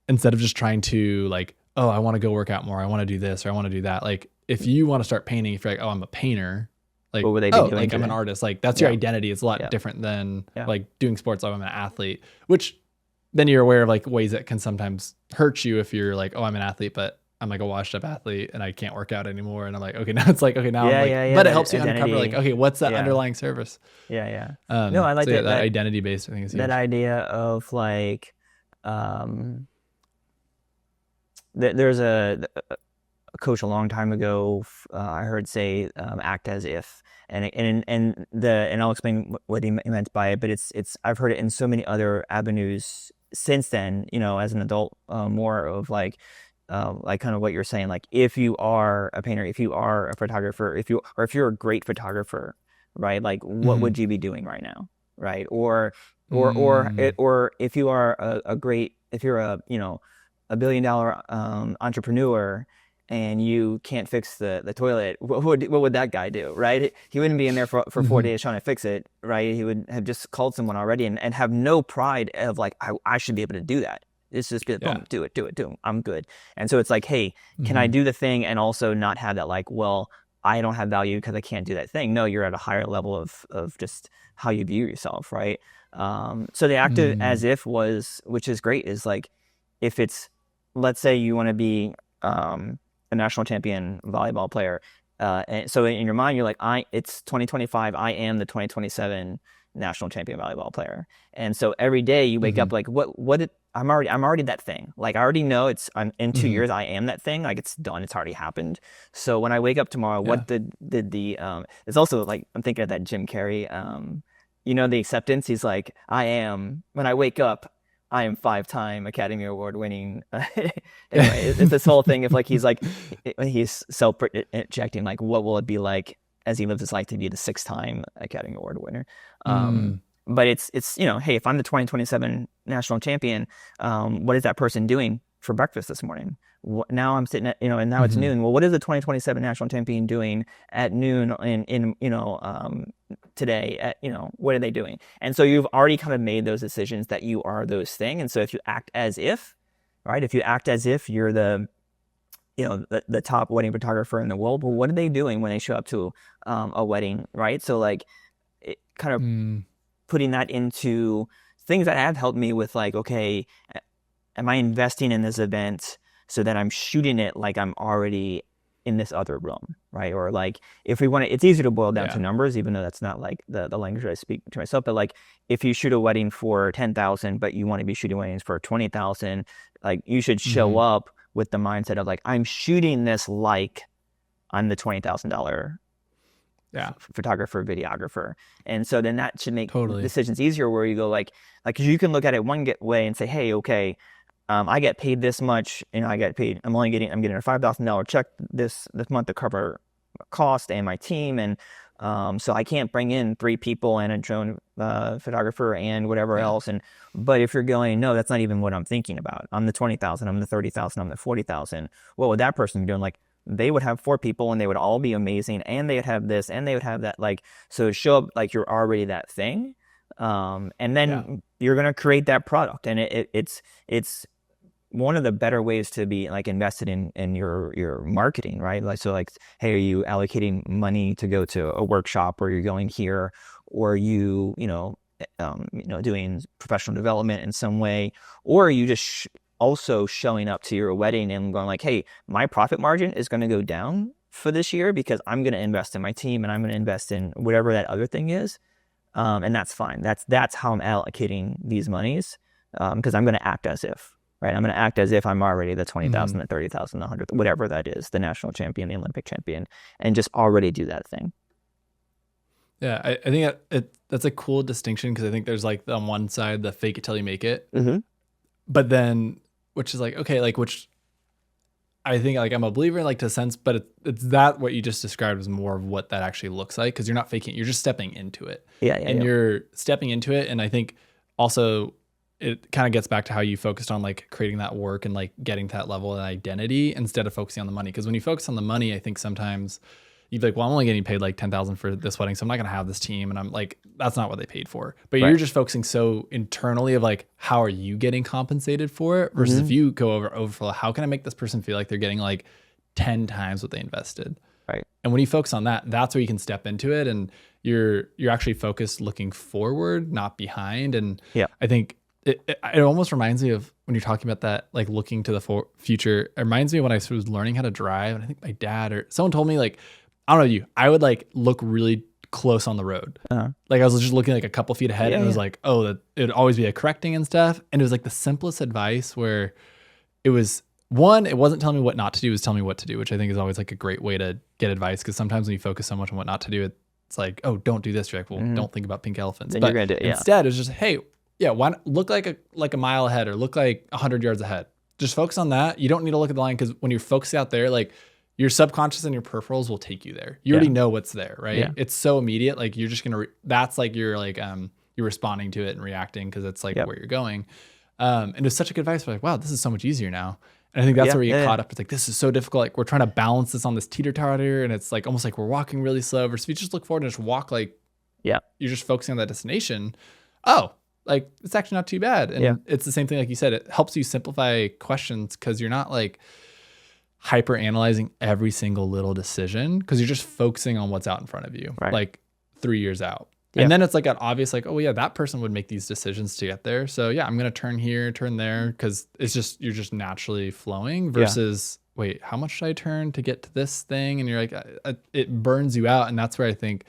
instead of just trying to like, oh, I want to go work out more. I want to do this or I want to do that. Like if you want to start painting, if you're like, oh, I'm a painter, like, what would they be doing like I'm an artist. Like that's your identity. It's a lot different than like doing sports. Oh, I'm an athlete, which then you're aware of like ways that can sometimes hurt you if you're like, oh, I'm an athlete, but I'm like a washed up athlete and I can't work out anymore. And I'm like, okay, now it's like, okay, now I'm like, but it helps you uncover like, okay, what's that underlying service? No, I like that identity based thing is huge. That idea of like, there's a coach a long time ago, I heard say, act as if, and I'll explain what he meant by it, but it's I've heard it in so many other avenues since then, as an adult, more of like kind of what you're saying, like if you are a painter, if you are a photographer, if you're a great photographer, right? Like what would you be doing right now? Right. Or if you are if you're a $1 billion entrepreneur and you can't fix the toilet, what would that guy do, right? He wouldn't be in there for 4 days trying to fix it, right? He would have just called someone already and have no pride of like, I should be able to do that. It's just good. Boom, do it. I'm good. And so it's like, hey, can I do the thing and also not have that like, well, I don't have value because I can't do that thing. No, you're at a higher level of just how you view yourself, right? So the active as if which is great, is like, if it's, let's say you want to be a national champion volleyball player. And so in your mind, you're like, it's 2025. I am the 2027 national champion volleyball player. And so every day you wake up like, I'm already that thing. Like I already know I'm in 2 years, I am that thing. Like it's done. It's already happened. So when I wake up tomorrow, what did the, it's also like, I'm thinking of that Jim Carrey, the acceptance. He's like, when I wake up, I am 5-time Academy Award winning. Anyway, it's this whole thing of like, he's self-projecting, like what will it be like as he lives his life to be the 6-time Academy Award winner. But it's hey, if I'm the 2027 national champion, what is that person doing for breakfast this morning? Now I'm sitting at, and now it's noon. Well, what is the 2027 national champion doing at noon in today at, what are they doing? And so you've already kind of made those decisions that you are those things. And so if you act as if, right, if you act as if you're the top wedding photographer in the world, well, what are they doing when they show up to a wedding, right? So like it kind of putting that into things that have helped me with like, okay, am I investing in this event so that I'm shooting it like I'm already in this other room, right? Or like, if we want to, it's easy to boil down to numbers, even though that's not like the language I speak to myself. But like, if you shoot a wedding for 10,000, but you want to be shooting weddings for 20,000, like you should show up with the mindset of like, I'm shooting this like I'm the $20,000 photographer, videographer. And so then that should make decisions easier, where you go like you can look at it one way and say, hey, okay, I get paid this much, I get paid, I'm getting a $5,000 check this month to cover cost and my team. And so I can't bring in 3 people and a drone photographer and whatever else. But if you're going, no, that's not even what I'm thinking about. I'm the 20,000, I'm the 30,000, I'm the 40,000. What would that person be doing? Like, they would have 4 people and they would all be amazing, and they would have this and they would have that. Like, so show up like you're already that thing. And then you're going to create that product. And it's one of the better ways to be like invested in your marketing, right? Like, so like, hey, are you allocating money to go to a workshop, or you're going here, or you doing professional development in some way, or are you just also showing up to your wedding and going like, hey, my profit margin is going to go down for this year because I'm going to invest in my team and I'm going to invest in whatever that other thing is. And that's fine. That's how I'm allocating these monies, because I'm going to act as if. right? I'm going to act as if I'm already the 20,000, Mhm. the 30,000, the 100, whatever that is, the national champion, the Olympic champion, and just already do that thing. Yeah, I think that's a cool distinction because I think there's like on one side the fake it till you make it, Mm-hmm. but then which is like okay, like which I think like I'm a believer in like to a sense, but it's that what you just described is more of what that actually looks like because you're not faking it, you're just stepping into it, Yeah, yeah, and yeah. you're stepping into it, and I think also it kind of gets back to how you focused on like creating that work and like getting to that level of identity instead of focusing on the money because when you focus on the money, I think sometimes you'd be like, well, I'm only getting paid like 10,000 for this wedding, so I'm not gonna have this team. And I'm like, that's not what they paid for. But Right. you're just focusing so internally of like, how are you getting compensated for it? Versus Mm-hmm. if you go over overflow, how can I make this person feel like they're getting like 10 times what they invested? Right. And when you focus on that, that's where you can step into it, and you're actually focused looking forward, not behind. And Yeah. I think it almost reminds me of when you're talking about that, like looking to the future. It reminds me of when I was learning how to drive, and I think my dad or someone told me like, I don't know you, I would like look really close on the road. Uh-huh. Like I was just looking like a couple feet ahead, Yeah, and it was yeah. like, oh, that it'd always be a correcting and stuff. And it was like the simplest advice where it was one, it wasn't telling me what not to do, it was telling me what to do, which I think is always like a great way to get advice. Cause sometimes when you focus so much on what not to do, it's like, oh, don't do this. You're like, well, Mm-hmm. don't think about pink elephants. Then you're But gonna do it. Yeah. instead, it was just, hey, yeah, why not look like a mile ahead or look like 100 yards ahead. Just focus on that. You don't need to look at the line because when you're focusing out there, like your subconscious and your peripherals will take you there. You Yeah. already know what's there, right? Yeah. It's so immediate. Like you're just gonna. That's like you're responding to it and reacting because it's like Yep. where you're going. And it's such a good advice. We're like, wow, this is so much easier now. And I think that's Yeah, where we get yeah, caught yeah. up. It's like this is so difficult. Like we're trying to balance this on this teeter totter, and it's like almost like we're walking really slow. Versus if you just look forward and just walk like Yeah. you're just focusing on that destination. Oh, like it's actually not too bad. And Yeah. it's the same thing, like you said, it helps you simplify questions because you're not like hyper analyzing every single little decision because you're just focusing on what's out in front of you, Right. like 3 years out. Yeah. And then it's like an obvious, like, oh yeah, that person would make these decisions to get there. So yeah, I'm gonna turn here, turn there, because it's just you're just naturally flowing. Versus, wait, how much should I turn to get to this thing? And you're like, it burns you out, and that's where I think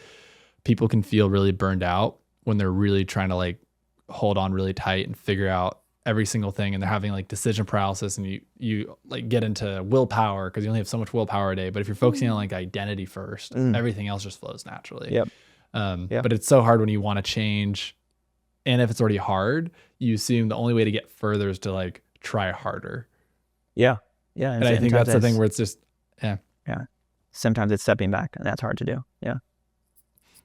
people can feel really burned out when they're really trying to like hold on really tight and figure out every single thing, and they're having like decision paralysis, and you like get into willpower because you only have so much willpower a day. But if you're focusing on like identity first, everything else just flows naturally. Yep. Yeah. But it's so hard when you want to change, and if it's already hard, you assume the only way to get further is to like try harder. Yeah. Yeah. And I think that's the thing where it's just yeah. Sometimes it's stepping back, and that's hard to do. Yeah.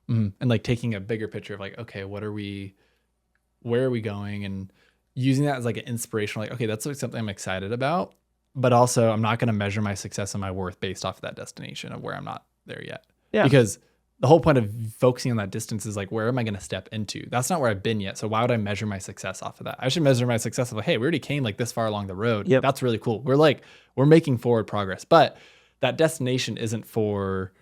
And like taking a bigger picture of like, okay, where are we going, and using that as like an inspirational, like, okay, that's like something I'm excited about, but also I'm not going to measure my success and my worth based off of that destination of where I'm not there yet. Yeah. Because the whole point of focusing on that distance is like, where am I going to step into? That's not where I've been yet. So why would I measure my success off of that? I should measure my success of like, hey, we already came like this far along the road. Yep. That's really cool. We're making forward progress, but that destination isn't for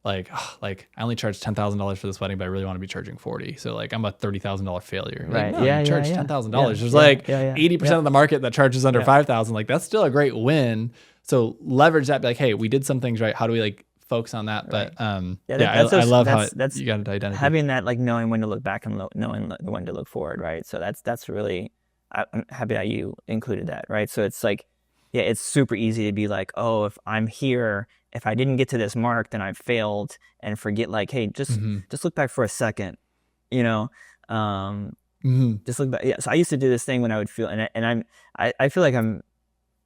like I only charged $10,000 for this wedding, but I really want to be charging 40. So like I'm a $30,000 failure. Right. Like, no, Yeah, you yeah, charge yeah. $10,000. There's Yeah, like yeah, 80% of the market that charges under Yeah. 5,000. Like that's still a great win. So leverage that. Be like, hey, we did some things right. How do we like focus on that? But I love how that's you got an identity. having that, like knowing when to look back and knowing when to look forward, right? So that's really, I'm happy that you included that, right? So it's like, yeah, it's super easy to be like, oh, if I'm here, if I didn't get to this mark, then I failed, and forget like, hey, just look back for a second, you know, just look back. Yeah. So I used to do this thing when I would feel, I feel like I'm,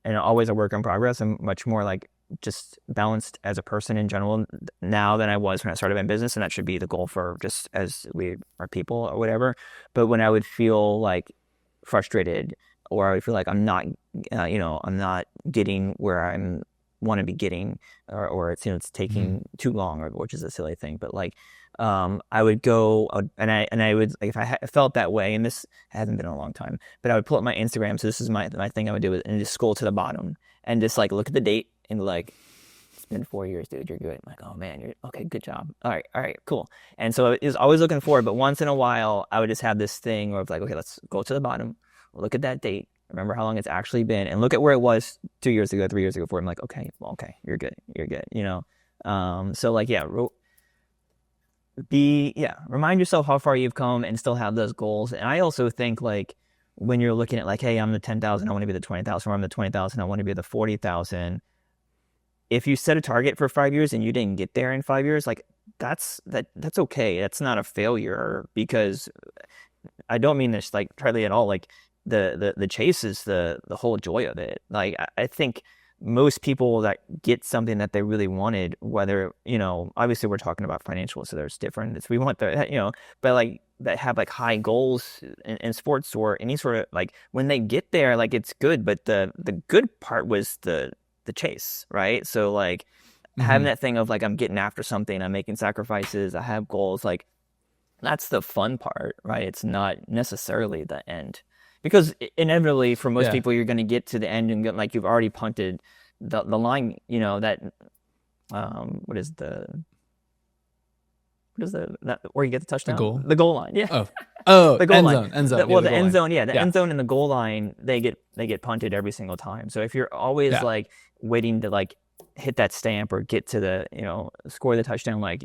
and always a work in progress. I'm much more like just balanced as a person in general now than I was when I started my business, and that should be the goal for just as we are people or whatever. But when I would feel like frustrated, or I would feel like I'm not, I'm not getting where I want to be getting, or it's it's taking too long, or which is a silly thing, but like I would go and I would, like, if I felt that way, and this hasn't been in a long time, but I would pull up my Instagram. So this is my thing I would do, and just scroll to the bottom and just like look at the date and like, it's been 4 years, dude. You're good. I'm like, oh man, you're okay. Good job. All right, cool. And so it was always looking forward, but once in a while, I would just have this thing where it's like, okay, let's go to the bottom, look at that date, remember how long it's actually been, and look at where it was 2 years ago, 3 years ago. I'm like, okay, you're good, So like, yeah, remind yourself how far you've come and still have those goals. And I also think like when you're looking at like, hey, I'm the 10,000, I want to be the 20,000, or I'm the 20,000, I want to be the 40,000. If you set a target for 5 years and you didn't get there in 5 years, like that's okay. That's not a failure, because I don't mean this like tritely at all. Like the chase is the whole joy of it. Like I think most people that get something that they really wanted, whether, obviously we're talking about financial, so there's different. It's, we want the, but like that have like high goals in sports or any sort of, like when they get there, like it's good, but the good part was the chase, right? So like having Mm-hmm. that thing of like I'm getting after something, I'm making sacrifices, I have goals, like that's the fun part, right? It's not necessarily the end. Because inevitably for most Yeah. people you're going to get to the end and get, like you've already punted the line, that what is that where you get the The touchdown? goal. The goal line. Yeah. Oh, oh, The goal end line. zone, end zone. Yeah, Well, the the goal end line. zone, yeah, the Yeah. end zone and the goal line, they get punted every single time. So if you're always Yeah. like waiting to like hit that stamp or get to the, score the touchdown, like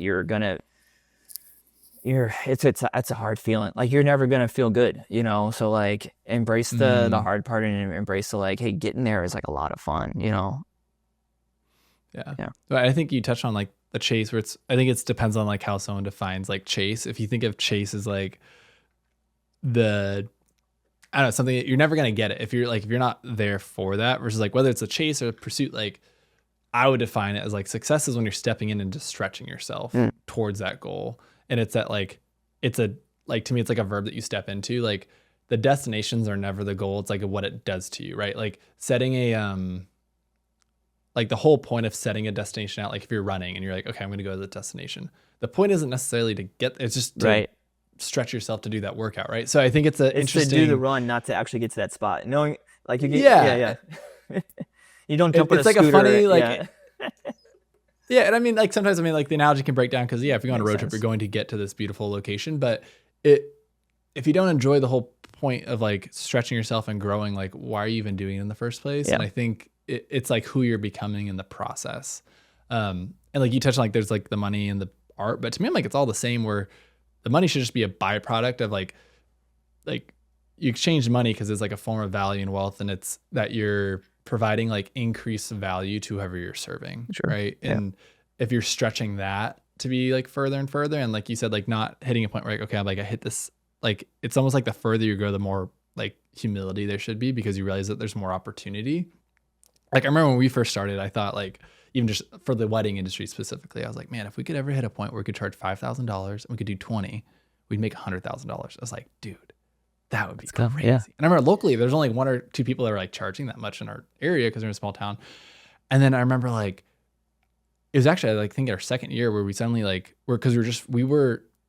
it's a hard feeling. Like you're never gonna feel good, So like embrace the Mm, hard part and embrace the like, hey, getting there is like a lot of fun. yeah. Yeah. But I think you touched on like the chase where I think it depends on like how someone defines like chase. If you think of chase as like I don't know, something that you're never going to get it. If you're not there for that versus like whether it's a chase or a pursuit, like I would define it as like success is when you're stepping in and just stretching yourself Mm. towards that goal. And it's that like, to me, it's like a verb that you step into. Like the destinations are never the goal. It's like what it does to you, right? Like setting like the whole point of setting a destination out, like if you're running and you're like, okay, I'm going to go to the destination. The point isn't necessarily to get, it's just to Right. stretch yourself to do that workout, right? So I think it's an It's interesting, to do the run, not to actually get to that spot. Knowing like you get, yeah, yeah. You don't jump on a it's like a scooter. funny, like, Yeah. yeah. And I mean, like sometimes, like the analogy can break down because yeah, if you go on a Makes road trip, sense. you're going to get to this beautiful location, but if you don't enjoy the whole point of like stretching yourself and growing, like why are you even doing it in the first place? Yeah. And I think it's like who you're becoming in the process. And like you touched on, like there's like the money and the art, but to me, I'm like, it's all the same where the money should just be a byproduct of like you exchange money because it's like a form of value and wealth, and it's that you're providing like increased value to whoever you're serving. Sure. Right. Yeah. And if you're stretching that to be like further and further, and like you said, like not hitting a point where like, okay, I hit this, like it's almost like the further you go, the more like humility there should be because you realize that there's more opportunity. Like I remember when we first started, I thought like even just for the wedding industry specifically, I was like, man, if we could ever hit a point where we could charge $5,000 and we could do 20, we'd make $100,000. I was like, dude, that would be crazy. Yeah. And I remember locally, there's only one or two people that are like charging that much in our area because we're in a small town. And then I remember like, it was actually, I like think our second year where we suddenly like,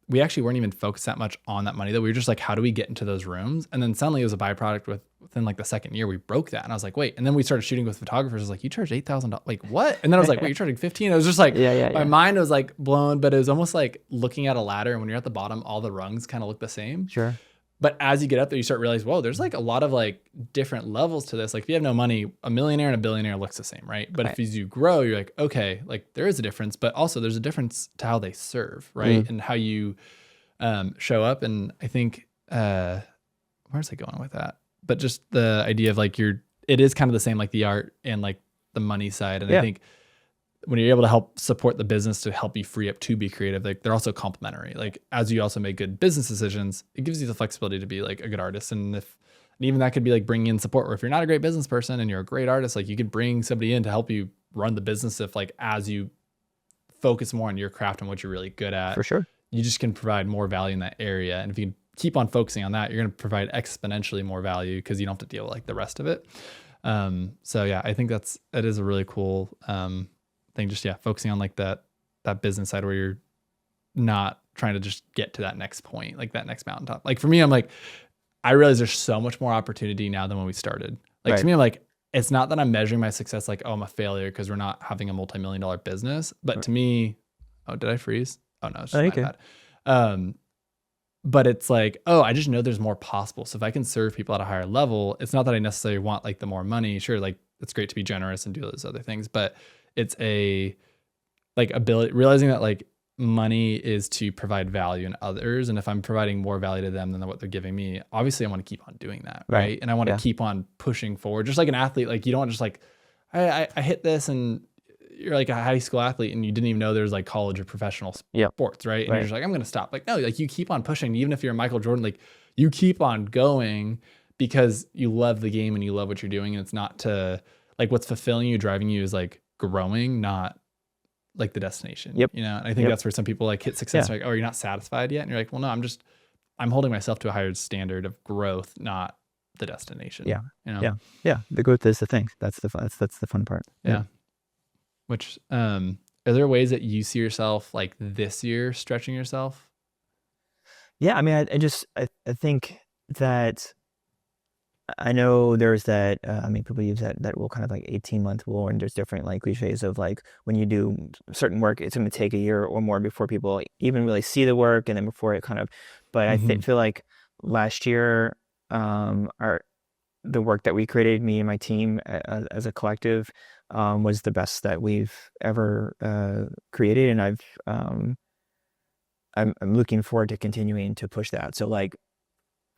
we actually weren't even focused that much on that money, that we were just like, how do we get into those rooms? And then suddenly it was a byproduct within like the second year we broke that. And I was like, wait. And then we started shooting with photographers. I was like, you charge $8,000. Like what? And then I was like, wait, you're charging 15. It was just like, my mind was like blown, but it was almost like looking at a ladder. And when you're at the bottom, all the rungs kind of look the same. Sure. But as you get up there, you start realizing, whoa, there's like a lot of like different levels to this. Like if you have no money, a millionaire and a billionaire looks the same, right? But if as you grow, you're like, okay, like there is a difference, but also there's a difference to how they serve, right? And how you show up. And I think, where's I going with that? But just the idea of like it is kind of the same, like the art and like the money side. And I think when you're able to help support the business to help you free up to be creative, like they're also complementary. Like as you also make good business decisions, it gives you the flexibility to be like a good artist. And even that could be like bringing in support, or if you're not a great business person and you're a great artist, like you could bring somebody in to help you run the business. If like, as you focus more on your craft and what you're really good at, For sure. you just can provide more value in that area. And if you can keep on focusing on that, you're going to provide exponentially more value because you don't have to deal with like the rest of it. So yeah, I think that is a really cool, thing. Just, focusing on like that business side where you're not trying to just get to that next point, like that next mountaintop. Like for me, I'm like, I realize there's so much more opportunity now than when we started. Like to me, I'm like, it's not that I'm measuring my success like, oh, I'm a failure because we're not having a multi-million-dollar business. But to me, oh, did I freeze? Oh no, it's just my bad. But it's like, oh, I just know there's more possible. So if I can serve people at a higher level, it's not that I necessarily want like the more money. Sure, like it's great to be generous and do those other things, but it's a like ability, realizing that like money is to provide value in others. And if I'm providing more value to them than what they're giving me, obviously I want to keep on doing that. Right. Right. And I want to Yeah. keep on pushing forward. Just like an athlete, like you don't just like, I hit this and you're like a high school athlete and you didn't even know there's like college or professional Yep. sports. Right. And you're Right. just like, I'm going to stop. Like, no, like you keep on pushing. Even if you're Michael Jordan, like you keep on going because you love the game and you love what you're doing. And it's not to like what's fulfilling you, driving you is like growing, not like the destination, Yep. you know? And I think Yep. that's where some people like hit success. Yeah. Like, oh, you're not satisfied yet. And you're like, well, no, I'm holding myself to a higher standard of growth, not the destination. Yeah. You know? Yeah. Yeah. The growth is the thing. That's the fun. That's the fun part. Yeah. Which, are there ways that you see yourself like this year stretching yourself? Yeah. I mean, I think that I know there's that, I mean, people use that rule kind of like 18-month rule, and there's different like cliches of like when you do certain work, it's going to take a year or more before people even really see the work, and then before it kind of, but feel like last year, the work that we created, me and my team as a collective, was the best that we've ever created, and I'm looking forward to continuing to push that. So like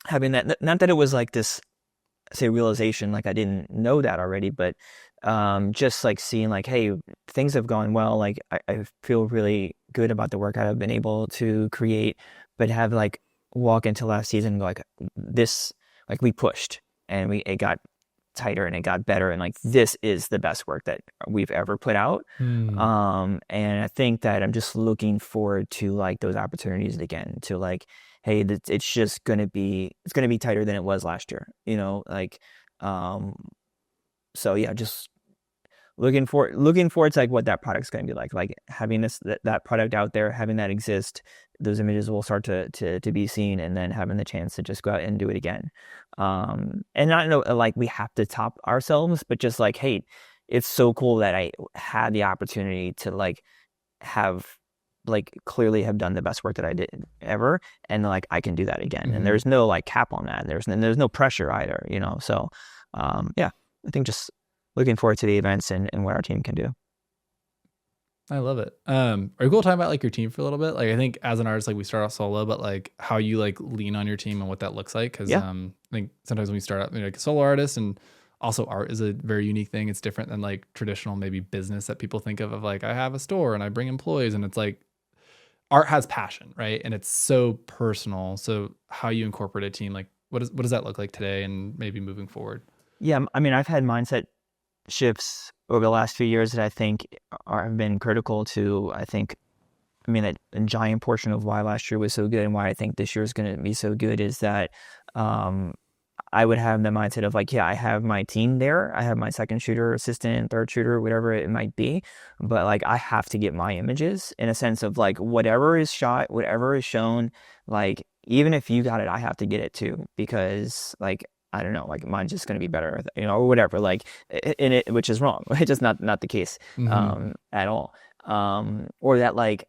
having that, not that it was like this, say, realization, like I didn't know that already, but just like seeing like, hey, things have gone well. Like I feel really good about the work I've been able to create, but have like walk into last season and go like this, like we pushed and it got tighter and it got better, and like this is the best work that we've ever put out. And I think that I'm just looking forward to like those opportunities again to like, hey, it's just gonna be tighter than it was last year, you know, like so yeah, just looking forward to like what that product's gonna be like having that product out there, having that exist, those images will start to be seen, and then having the chance to just go out and do it again. And not know like we have to top ourselves, but just like, hey, it's so cool that I had the opportunity to like have like clearly have done the best work that I did ever, and like I can do that again. And there's no like cap on that. There's no pressure either, you know. So yeah, I think just looking forward to the events and what our team can do. I love it. Are you cool talking about like your team for a little bit? Like I think as an artist, like we start off solo, but like how you like lean on your team and what that looks like. Cause Yeah. I think sometimes when we start out, you know, like a solo artist, and also art is a very unique thing. It's different than like traditional maybe business that people think of like I have a store and I bring employees, and it's like art has passion, right? And it's so personal. So how you incorporate a team, like what does that look like today and maybe moving forward? Yeah, I mean, I've had mindset shifts over the last few years that I think have been critical to, I mean, a giant portion of why last year was so good and why I think this year is going to be so good is that I would have the mindset of like, yeah, I have my team there. I have my second shooter, assistant, third shooter, whatever it might be. But like, I have to get my images in a sense of like, whatever is shot, whatever is shown, like, even if you got it, I have to get it too. Because like, I don't know, like mine's just going to be better, you know, or whatever, like in it, which is wrong. It's just not the case at all. Or that like,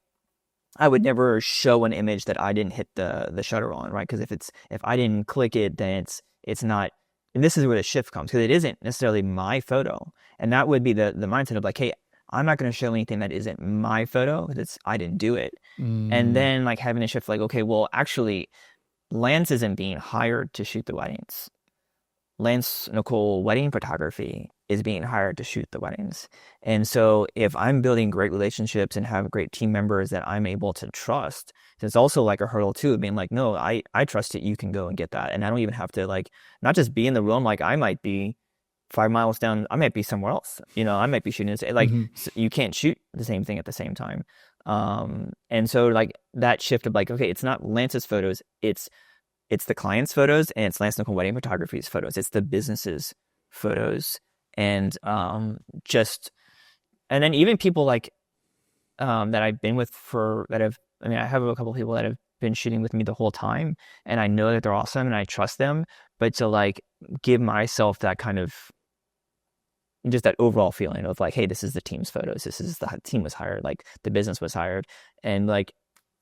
I would never show an image that I didn't hit the shutter on, right? Because if I didn't click it, then it's not. And this is where the shift comes, because it isn't necessarily my photo, and that would be the mindset of like, hey, I'm not going to show anything that isn't my photo because I didn't do it. And then like having a shift, like, okay, well, actually, Lance isn't being hired to shoot the weddings. Lance Nicoll Wedding Photography is being hired to shoot the weddings. And so if I'm building great relationships and have great team members that I'm able to trust, there's also like a hurdle too of being like, no, I trust that you can go and get that. And I don't even have to like, not just be in the room, like I might be 5 miles down, I might be somewhere else, you know, I might be shooting, like you can't shoot the same thing at the same time. And so like that shift of like, okay, it's not Lance's photos, it's the client's photos, and it's Lance Nicoll Wedding Photography's photos. It's the business's photos. And and then even people like that I've been with I have a couple of people that have been shooting with me the whole time, and I know that they're awesome and I trust them, but to like give myself that kind of just that overall feeling of like, hey, this is the team's photos. This is the team was hired, like the business was hired, and like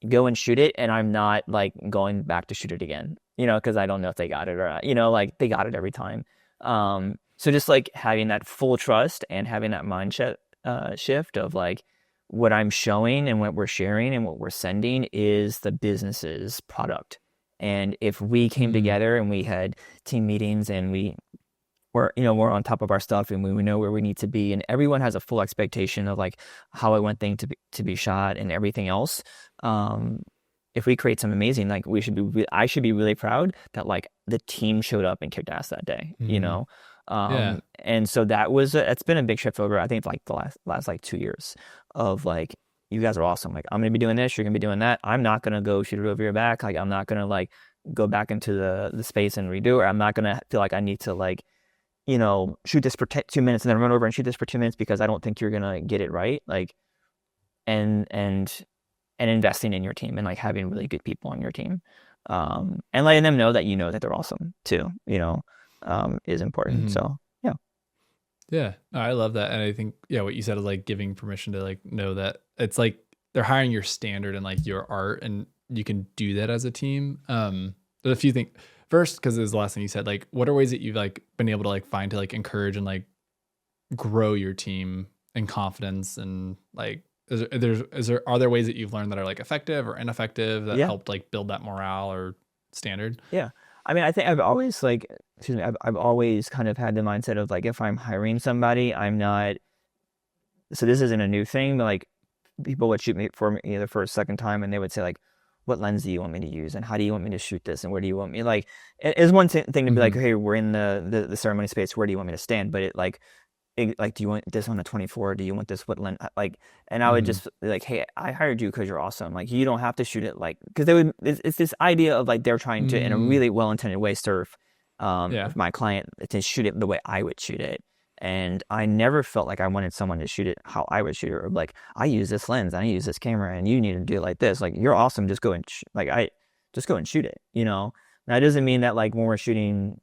go and shoot it, and I'm not like going back to shoot it again, you know, because I don't know if they got it or not, you know, like they got it every time. So just like having that full trust and having that mindset shift of like, what I'm showing and what we're sharing and what we're sending is the business's product. And if we came Mm, together and we had team meetings and we're on top of our stuff and we know where we need to be and everyone has a full expectation of like how I want things to be shot and everything else. Um, if we create some amazing, like I should be really proud that like the team showed up and kicked ass that day, you mm, know? yeah. And so it's been a big shift over, I think like the last like 2 years of like, you guys are awesome. Like I'm going to be doing this, you're going to be doing that. I'm not going to go shoot it over your back. Like I'm not going to like go back into the space and redo it. I'm not going to feel like I need to like, shoot this for 2 minutes and then run over and shoot this for 2 minutes because I don't think you're gonna get it right. Like, and investing in your team and like having really good people on your team, and letting them know that that they're awesome too. Is important. Hmm. So yeah, Yeah, no, I love that. And I think, yeah, what you said is like giving permission to like know that it's like they're hiring your standard and like your art, and you can do that as a team. There's a few things. First, because there's the last thing you said, like, what are ways that you've like been able to like find to like encourage and like grow your team and confidence, and like, are there ways that you've learned that are like effective or ineffective that yeah, helped like build that morale or standard? yeah. I mean, I think I've always like, excuse me, I've always kind of had the mindset of like, if I'm hiring somebody, I'm not. So this isn't a new thing, but like people would shoot me for me either for a second time and they would say like, what lens do you want me to use and how do you want me to shoot this and where do you want me like it's one thing to be like, Hmm. hey, we're in the ceremony space, where do you want me to stand, but do you want this on a 24, do you want this, what lens, like, and I would Hmm. just be like, hey, I hired you because you're awesome, like you don't have to shoot it like, because they would, it's this idea of like they're trying to in a Mm, really well-intended way serve yeah. my client to shoot it the way I would shoot it. And I never felt like I wanted someone to shoot it how I would shoot it, or like, I use this lens, I use this camera, and you need to do it like this. Like, you're awesome. Just go and just go and shoot it. Now, it doesn't mean that like when we're shooting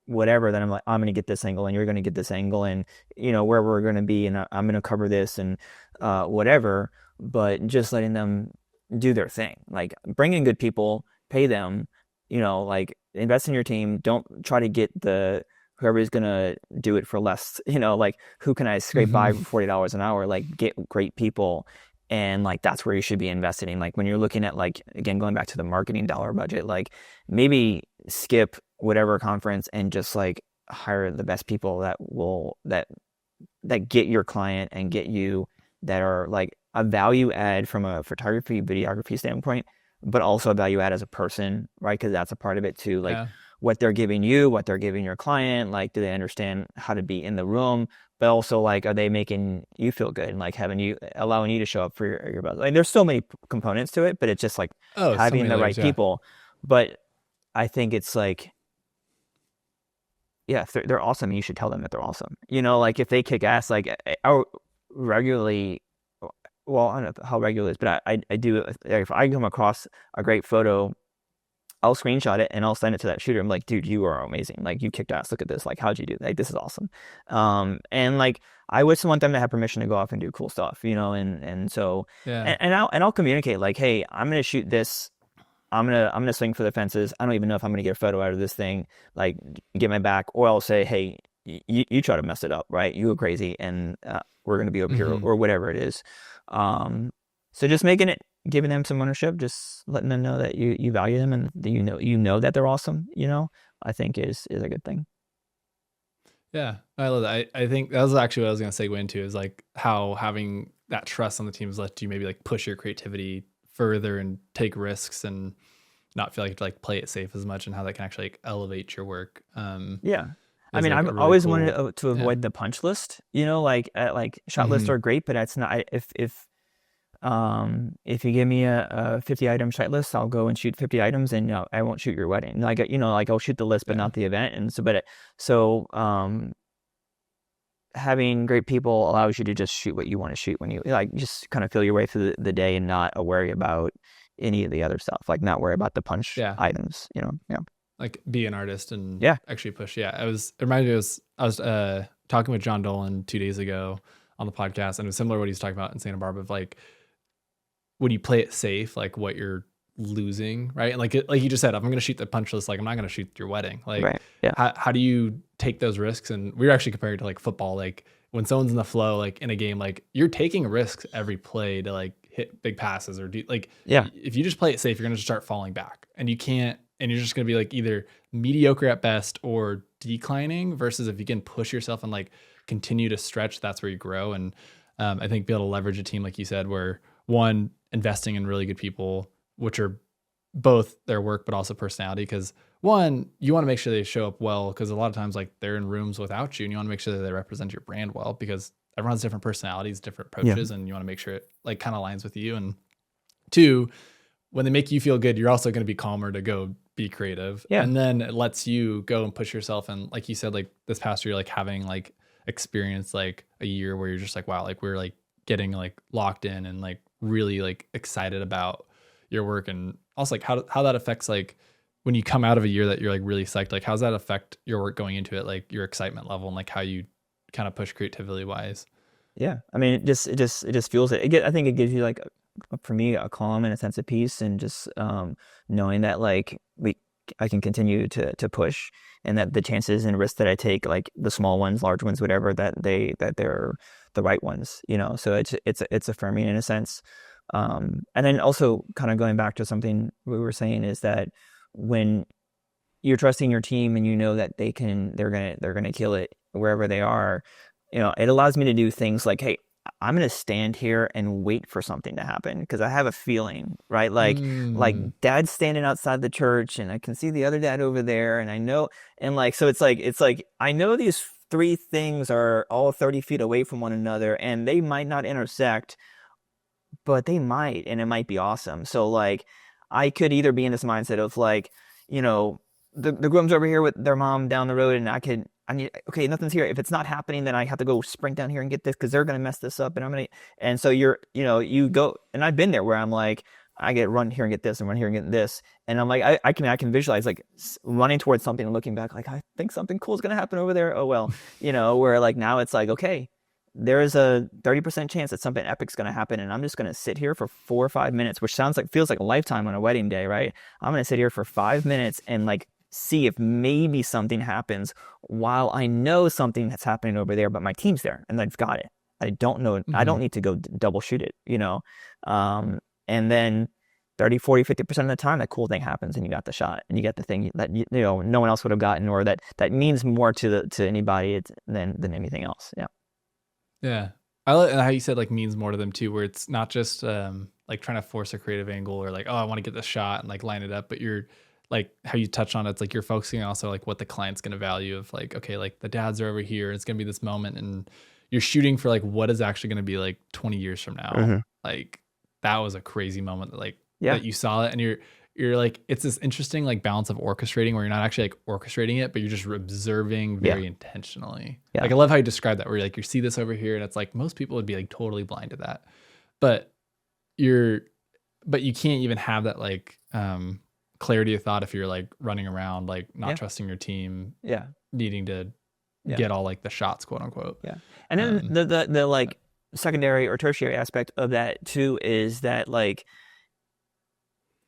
whatever, then I'm like, I'm gonna get this angle, and you're gonna get this angle, and where we're gonna be, and I'm gonna cover this, and whatever. But just letting them do their thing, like bring in good people, pay them, like invest in your team. Don't try to get the whoever's gonna do it for less, like who can I scrape by Hmm. for $40 an hour? Like get great people. And like that's where you should be investing in. Like when you're looking at like, again, going back to the marketing dollar budget, like maybe skip whatever conference and just like hire the best people that get your client and get you, that are like a value add from a photography, videography standpoint, but also a value add as a person, right? Because that's a part of it too. Like Yeah. what they're giving you, what they're giving your client, like do they understand how to be in the room? But also like, are they making you feel good and like allowing you to show up for your buzz? Like there's so many components to it, but it's just like Oh, so having many the layers. right Yeah. people. But I think it's like, yeah, if they're awesome, you should tell them that they're awesome. Like if they kick ass, like I regularly, well, I don't know how regular it is, but I do. Like, if I come across a great photo, I'll screenshot it and I'll send it to that shooter. I'm like, dude, you are amazing. Like you kicked ass. Look at this. Like, how'd you do that? Like, this is awesome. And like I would want them to have permission to go off and do cool stuff, and so, Yeah. and I'll communicate like, hey, I'm gonna shoot this. I'm gonna swing for the fences. I don't even know if I'm gonna get a photo out of this thing. Like, get my back, or I'll say, hey, you try to mess it up, right? You go crazy, and we're gonna be over here, Hmm. or whatever it is. Um, so just giving them some ownership, just letting them know that you value them and that you know that they're awesome. I think is a good thing. Yeah, I love that. I think that was actually what I was going to segue into, is like how having that trust on the team has let you maybe like push your creativity further and take risks and not feel like you have to like play it safe as much, and how that can actually like elevate your work. Yeah. I Is mean, like I've a really always wanted cool. to Yeah. avoid the punch list. Like shot lists Hmm. are great, but that's not. If you give me a 50 item shot list, I'll go and shoot 50 items, and I won't shoot your wedding. Like like I'll shoot the list, but Yeah. not the event. And so, having great people allows you to just shoot what you want to shoot when you like, just kind of feel your way through the day and not worry about any of the other stuff. Like not worry about the punch Yeah. items. Yeah, Like be an artist and yeah, actually push. Yeah. It reminded me, I was talking with John Dolan 2 days ago on the podcast, and it was similar to what he's talking about in Santa Barbara, of like, when you play it safe, like what you're losing, right? And like you just said, if I'm going to shoot the punch list, like I'm not going to shoot your wedding. Like, right, yeah, how do you take those risks? And we were actually comparing to like football. Like when someone's in the flow, like in a game, like you're taking risks every play to like hit big passes or do like Yeah. if you just play it safe, you're gonna just start falling back, and you can't, and you're just gonna be like either mediocre at best or declining. Versus if you can push yourself and like continue to stretch, that's where you grow. And I think be able to leverage a team like you said, where one investing in really good people, which are both their work but also personality, because one, you want to make sure they show up well, because a lot of times like they're in rooms without you and you want to make sure that they represent your brand well, because everyone has different personalities, different Yeah. approaches, and you want to make sure it like kind of aligns with you. And two, when they make you feel good, you're also going to be calmer to go be creative, Yeah. and then it lets you go and push yourself. And like you said, like this past year, like having like experience like a year where you're just like, wow, like we're like getting like locked in and like really like excited about your work. And also like how that affects like when you come out of a year that you're like really psyched, like how's that affect your work going into it, like your excitement level and like how you kind of push creativity wise. Yeah. I mean, it just fuels it. I think it gives you like, for me, a calm and a sense of peace, and just knowing that like I can continue to push, and that the chances and risks that I take, like the small ones, large ones, whatever, that they're the right ones, you know. So it's affirming in a sense. And then also kind of going back to something we were saying is that when you're trusting your team and you know that they're gonna kill it wherever they are, you know, it allows me to do things like, hey, I'm gonna stand here and wait for something to happen because I have a feeling, right? Like Mm. dad's standing outside the church and I can see the other dad over there, and I know, and like, so it's like I know these three things are all 30 feet away from one another and they might not intersect, but they might, and it might be awesome. So like I could either be in this mindset of like, you know, the groom's over here with their mom down the road, and I need, okay, nothing's here. If it's not happening, then I have to go sprint down here and get this because they're gonna mess this up, and I'm gonna, and so you go, and I've been there where I'm like, I get run here and get this and run here and get this, and I'm like, I can visualize like running towards something and looking back like I think something cool is gonna happen over there. Oh well, where like now it's like, okay, there is a 30% chance that something epic's going to happen, and I'm just going to sit here for 4 or 5 minutes, which feels like a lifetime on a wedding day, right? I'm going to sit here for 5 minutes and like see if maybe something happens while I know something that's happening over there, but my team's there and I've got it. I don't know. I Mm-hmm. don't need to go double shoot it. And then 30, 40, 50% of the time, that cool thing happens and you got the shot and you get the thing that, no one else would have gotten, or that means more to anybody than anything else. Yeah. Yeah. I like how you said like means more to them too, where it's not just like trying to force a creative angle or like, oh, I want to get this shot and like line it up, but you're like how you touched on it, it's like you're focusing also like what the client's going to value of like, okay, like the dads are over here, it's going to be this moment, and you're shooting for like what is actually going to be like 20 years from now. Hmm. Like that was a crazy moment that like Yeah. that you saw it, and you're like, it's this interesting like balance of orchestrating where you're not actually like orchestrating it, but you're just observing Yeah. very intentionally. Yeah. Like I love how you describe that, where you're like, you see this over here, and it's like most people would be like totally blind to that, but you're, but you can't even have that like clarity of thought if you're like running around like not Yeah. trusting your team, Yeah. needing to Yeah. get all like the shots, quote unquote. Yeah. And then Um, the like secondary or tertiary aspect of that too is that like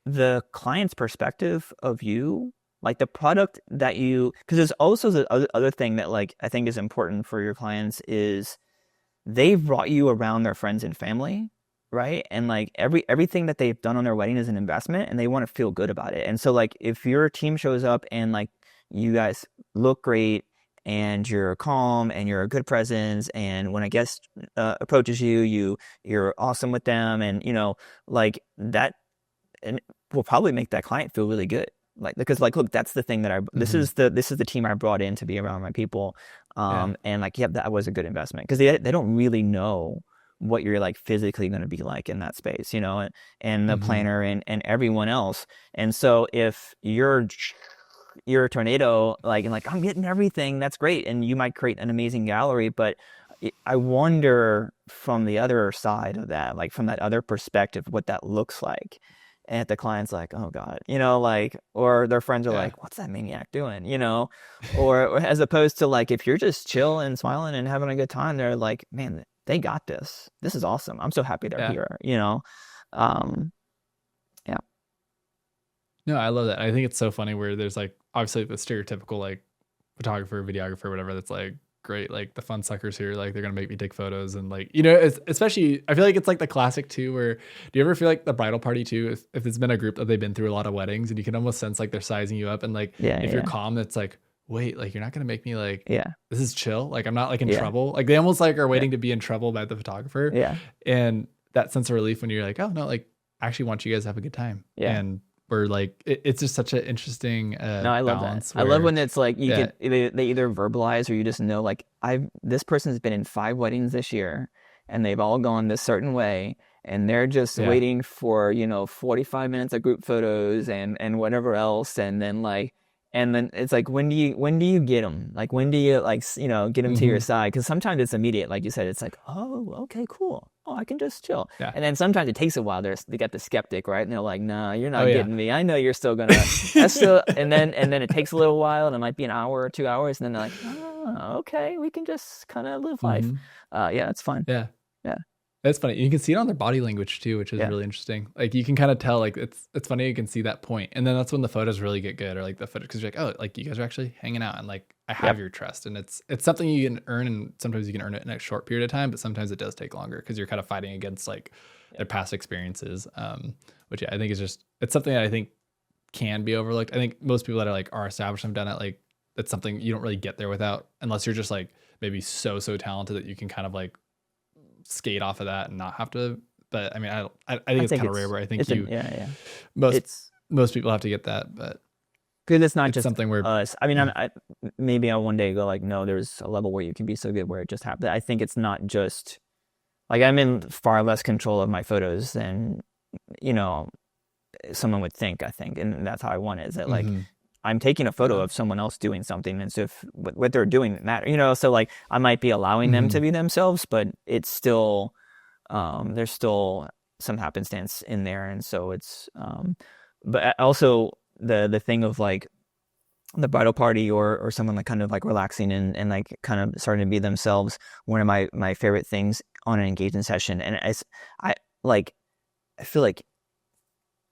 the client's perspective of you, like the product that you, because there's also the other thing that like I think is important for your clients is they've brought you around their friends and family, right? And like everything that they've done on their wedding is an investment, and they want to feel good about it. And so like if your team shows up and like you guys look great and you're calm and you're a good presence, and when a guest approaches you, you're awesome with them, and like that, and will probably make that client feel really good. Like, because like, look, that's the thing that mhm. this is the team I brought in to be around my people. Yeah. And like, yeah, that was a good investment because they don't really know what you're like physically going to be like in that space, and the Hmm. planner and everyone else. And so if you're a tornado, like, and like, I'm getting everything, that's great. And you might create an amazing gallery, but I wonder from the other side of that, like from that other perspective, what that looks like. And the client's like, oh God, like, or their friends are Yeah. like, what's that maniac doing? Or as opposed to like, if you're just chill and smiling and having a good time, they're like, man, they got this. This is awesome. I'm so happy they're Yeah. here. Um, yeah. No, I love that. I think it's so funny where there's like obviously the stereotypical like photographer, videographer, whatever, that's like great, like the fun suckers here, like they're gonna make me take photos, and like, you know, it's, especially I feel like it's like the classic too, where do you ever feel like the bridal party too, if it's been a group that they've been through a lot of weddings, and you can almost sense like they're sizing you up, and like Yeah, if you're yeah, calm, it's like, wait, like you're not gonna make me like, yeah, this is chill, like I'm not like in yeah, trouble, like they almost like are yeah, waiting to be in trouble by the photographer, yeah, and that sense of relief when you're like, oh no, like I actually want you guys to have a good time, yeah. and we're like, it's just such an interesting No, I love that. balance I love where when it's like you yeah, could they either verbalize or you just know like I've this person's been in 5 weddings this year and they've all gone this certain way and they're just yeah, waiting for, 45 minutes of group photos and whatever else and then it's like when do you get them? Like when do you like get them to your hmm, side? Because sometimes it's immediate, like you said. It's like, oh, okay, cool. Oh, I can just chill. yeah, And then sometimes it takes a while. They got the skeptic, right? And they're like, "Nah, you're oh not yeah. getting me. I know you're still gonna." That's still, and then it takes a little while, and it might be an hour or 2 hours, and then they're like, "Oh, okay, we can just kind of live life." Hmm, Yeah, it's fun. yeah. Yeah, That's funny. You can see it on their body language too, which is yeah, really interesting. Like you can kind of tell, like it's funny. You can see that point, and then that's when the photos really get good, or like the photos because you're like, oh, like you guys are actually hanging out, and like I have yep, your trust, and it's something you can earn, and sometimes you can earn it in a short period of time, but sometimes it does take longer because you're kind of fighting against like their yep, past experiences. Which yeah, I think is just it's something that I think can be overlooked. I think most people that are established have done it. Like it's something you don't really get there without unless you're just like maybe so talented that you can kind of like skate off of that and not have to. But I mean, I think I it's think kind of rare where I think you yeah, yeah. most It's most people have to get that, but because it's not it's just something where us. I mean, yeah, maybe I'll one day go like, no, there's a level where you can be so good where it just happens. I think it's not just like I'm in far less control of my photos than you know someone would think. I think, and that's how I want it. Is that like hmm, I'm taking a photo yeah, of someone else doing something, and so if what they're doing matter, so like I might be allowing them to hmm, be themselves, but it's still there's still some happenstance in there, and so it's but also the thing of like the bridal party or someone like kind of like relaxing and like kind of starting to be themselves. One of my favorite things on an engagement session, and I like I feel like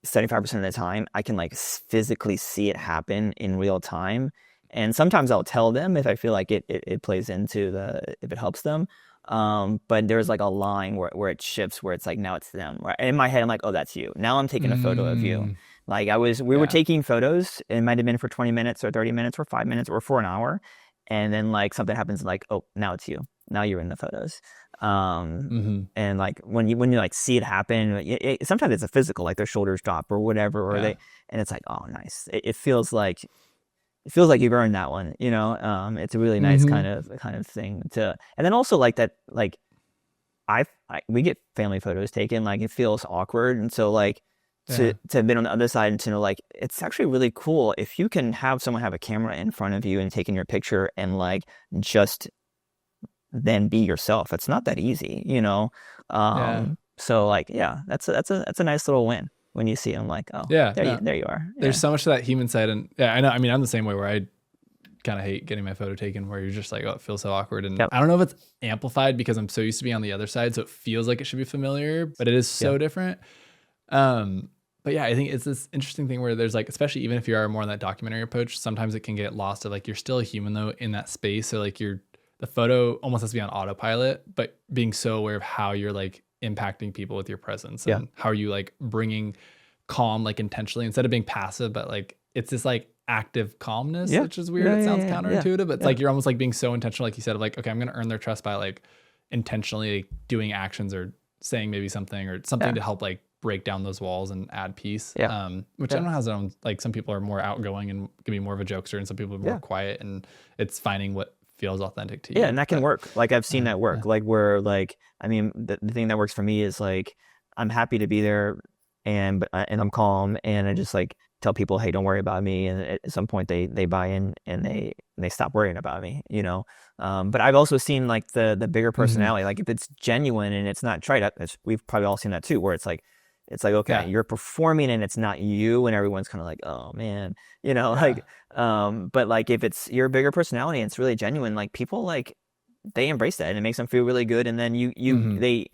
75% of the time I can like physically see it happen in real time. And sometimes I'll tell them if I feel like it plays into if it helps them. But there's like a line where it shifts where it's like now it's them. Right. In my head, I'm like, oh, that's you. Now I'm taking a photo of you. mm, Like we were yeah, taking photos. It might have been for 20 minutes or 30 minutes or 5 minutes or for an hour. And then like something happens like, oh, now it's you. Now you're in the photos. Um, hmm, and like when you like see it happen, sometimes it's a physical, like their shoulders drop or whatever, or yeah, and it's like, oh, nice. It feels like you've earned that one, you know. It's a really nice hmm, kind of thing to, and then also like that, like we get family photos taken, like it feels awkward, and so like to yeah, to have been on the other side and to know like it's actually really cool if you can have someone have a camera in front of you and taking your picture and like just then be yourself. It's not that easy, you know. yeah, So like, yeah, that's a nice little win when you see them like, oh, yeah. there you No, there you are. there's Yeah. so much of that human side, and yeah, I know. I mean, I'm the same way where I kind of hate getting my photo taken where you're just like, oh, it feels so awkward. And Yep. I don't know if it's amplified because I'm so used to being on the other side. So it feels like it should be familiar, but it is Yeah. so different. Um, but yeah, I think it's this interesting thing where there's like, especially even if you are more on that documentary approach, sometimes it can get lost of like, you're still a human though in that space. So like the photo almost has to be on autopilot, but being so aware of how you're like impacting people with your presence Yeah. and how are you like bringing calm, like intentionally instead of being passive, but like, it's this like active calmness, Yeah. which is weird. Yeah. It Yeah. sounds Yeah. Yeah. counterintuitive, but it's Yeah. like you're almost like being so intentional, like you said, of like, okay, I'm gonna earn their trust by like intentionally like, doing actions or saying maybe something or something Yeah. to help like break down those walls and add peace. Yeah. Which I Yeah. don't know has their own like some people are more outgoing and can be more of a jokester and some people are more Yeah. quiet and it's finding what feels authentic to Yeah, you. and that can But work. Like I've seen that yeah. work. Like where like I mean the thing that works for me is like I'm happy to be there and I'm calm and I just like tell people, hey, don't worry about me. And at some point they buy in and they stop worrying about me, you know. But I've also seen like the bigger Hmm, personality. Like if it's genuine and it's not trite, we've probably all seen that too, where it's like okay, yeah. you're performing and it's not you, and everyone's kind of like, oh man, Yeah. like but like if it's your bigger personality and it's really genuine, like people like they embrace that and it makes them feel really good, and then Hmm, they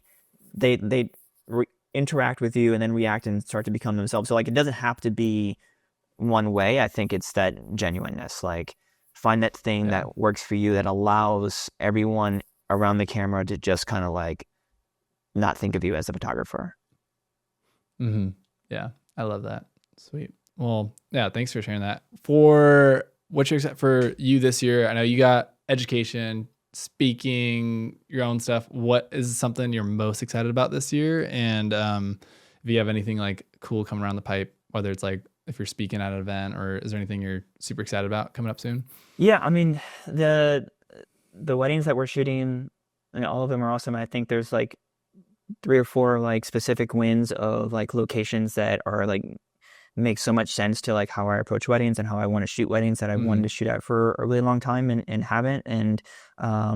interact with you and then react and start to become themselves. So like it doesn't have to be one way. I think it's that genuineness. Like find that thing Yeah. that works for you that allows everyone around the camera to just kind of like not think of you as a photographer. Mm-hmm. Yeah. I love that. Sweet. Well, yeah. Thanks for sharing that. For what's your for you this year? I know you got education, speaking, your own stuff. What is something you're most excited about this year? And if you have anything like cool coming around the pipe, whether it's like if you're speaking at an event, or is there anything you're super excited about coming up soon? Yeah, I mean the weddings that we're shooting, I mean, all of them are awesome. I think there's like three or four like specific wins of like locations that are like make so much sense to like how I approach weddings and how I want to shoot weddings that I've wanted Mm-hmm. to shoot at for a really long time and haven't. And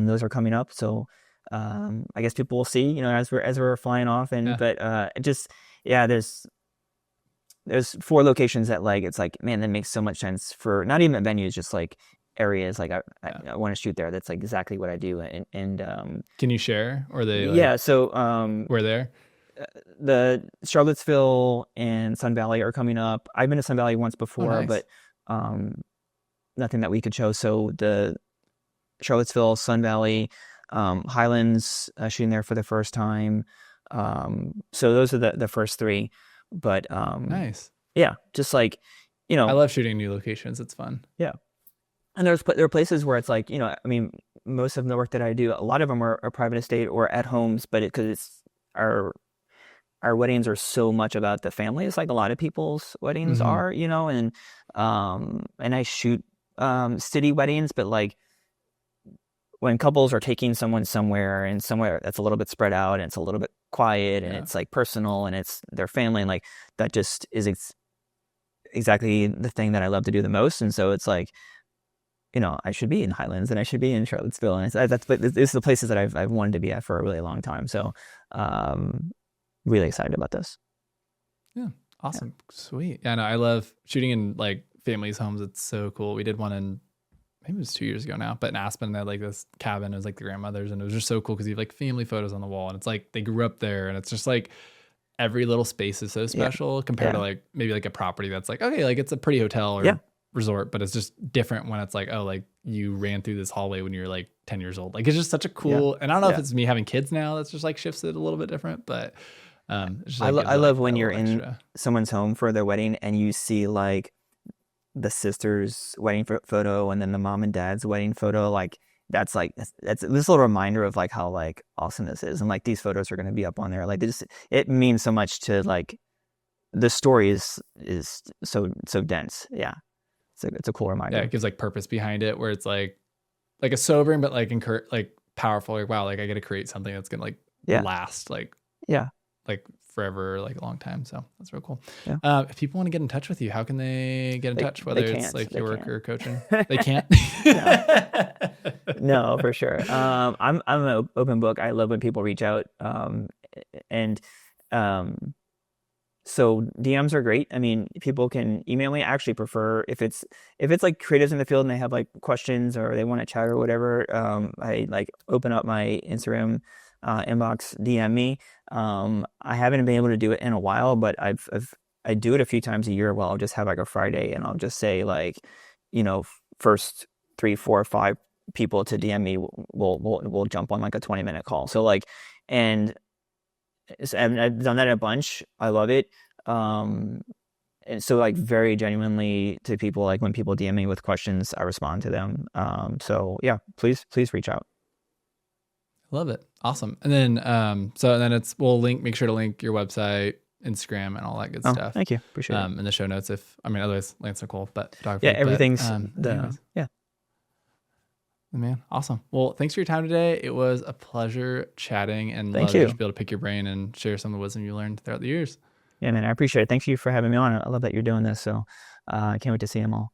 those are coming up. So I guess people will see, you know, as we're flying off. And Yeah. but it just yeah, there's four locations that like it's like man that makes so much sense for not even venues, just like areas like Yeah. I want to shoot there. That's like exactly what I do. And Can you share? Or they like yeah, so were there? the Charlottesville and Sun Valley are coming up. I've been to Sun Valley once Oh, before, nice. but um, nothing that we could show. So the Charlottesville, Sun Valley, Highlands shooting there for the first time. So those are the first three. But Nice. yeah, just like you I know, love shooting new locations. It's fun. yeah. And there are places where it's like you know, I mean, most of the work that I do, a lot of them are private estate or at homes, but because it's our our weddings are so much about the family. It's like a lot of people's weddings Mm-hmm. are, you know, and I shoot city weddings, but like when couples are taking someone somewhere and somewhere that's a little bit spread out and it's a little bit quiet and Yeah. it's like personal and it's their family and like that just is exactly the thing that I love to do the most. And so it's like, you know, I should be in Highlands and I should be in Charlottesville and that's but this is the places that I've wanted to be at for a really long time. So really excited about this. Yeah. Yeah. Awesome. Sweet. Yeah, no, I love shooting in like families' homes. It's so cool. We did one in maybe it was 2 years ago now, but in Aspen, they had like this cabin. It was like the grandmother's, and it was just so cool because you have like family photos on the wall, and it's like they grew up there, and it's just like every little space is so Yeah. special compared to Yeah. like maybe like a property that's like okay, like it's a pretty hotel Yeah. or resort, but it's just different when it's like oh, like you ran through this hallway when you were like 10 years old. Like it's just such a Yeah. cool. And I don't know if Yeah. it's me having kids now that's just like shifts it a little bit different, but it just like gives I it love like when that you're little in extra. someone's home for their wedding and you see like the sister's wedding photo and then the mom and dad's wedding photo. Like that's this little reminder of like how like awesome this is. And like these photos are going to be up on there. Like they just, it means so much to like the story is so dense. Yeah. It's a cool Yeah, reminder. it gives like purpose behind it where it's like a sobering but like like powerful like wow like I got to create something that's gonna like Yeah. last Yeah. like forever like a long time, so that's real cool. Yeah. If people want to get in touch with you, how can they get in touch, They whether it's can't. like They your work can't. or coaching? They can't. No. No, for sure. I'm an open book. I love when people reach out. And um, so DMs are great. I mean, people can email me. I actually prefer if it's like creatives in the field and they have like questions or they want to chat or whatever. I like open up my Instagram inbox, DM me. I haven't been able to do it in a while, but I do it a few times a year. Well, I'll just have like a Friday and I'll just say like, you know, first three, four, five people to DM me will jump on like a 20-minute call. So like, and and I've done that a bunch. I love it. Um, and so like very genuinely to people, like when people DM me with questions, I respond to them. So yeah, please reach out. Love it. Awesome. And then so then it's we'll link make sure to link your website, Instagram, and all that good Oh, stuff thank you. Appreciate it. in the show notes. If I mean otherwise Lance Nicoll, but Yeah, photography, but everything's the anyways. yeah. Man, awesome. Well, thanks for your time today. It was a pleasure chatting and Thank love to just you. be able to pick your brain and share some of the wisdom you learned throughout the years. Yeah, man, I appreciate it. Thank you for having me on. I love that you're doing this. So I can't wait to see them all.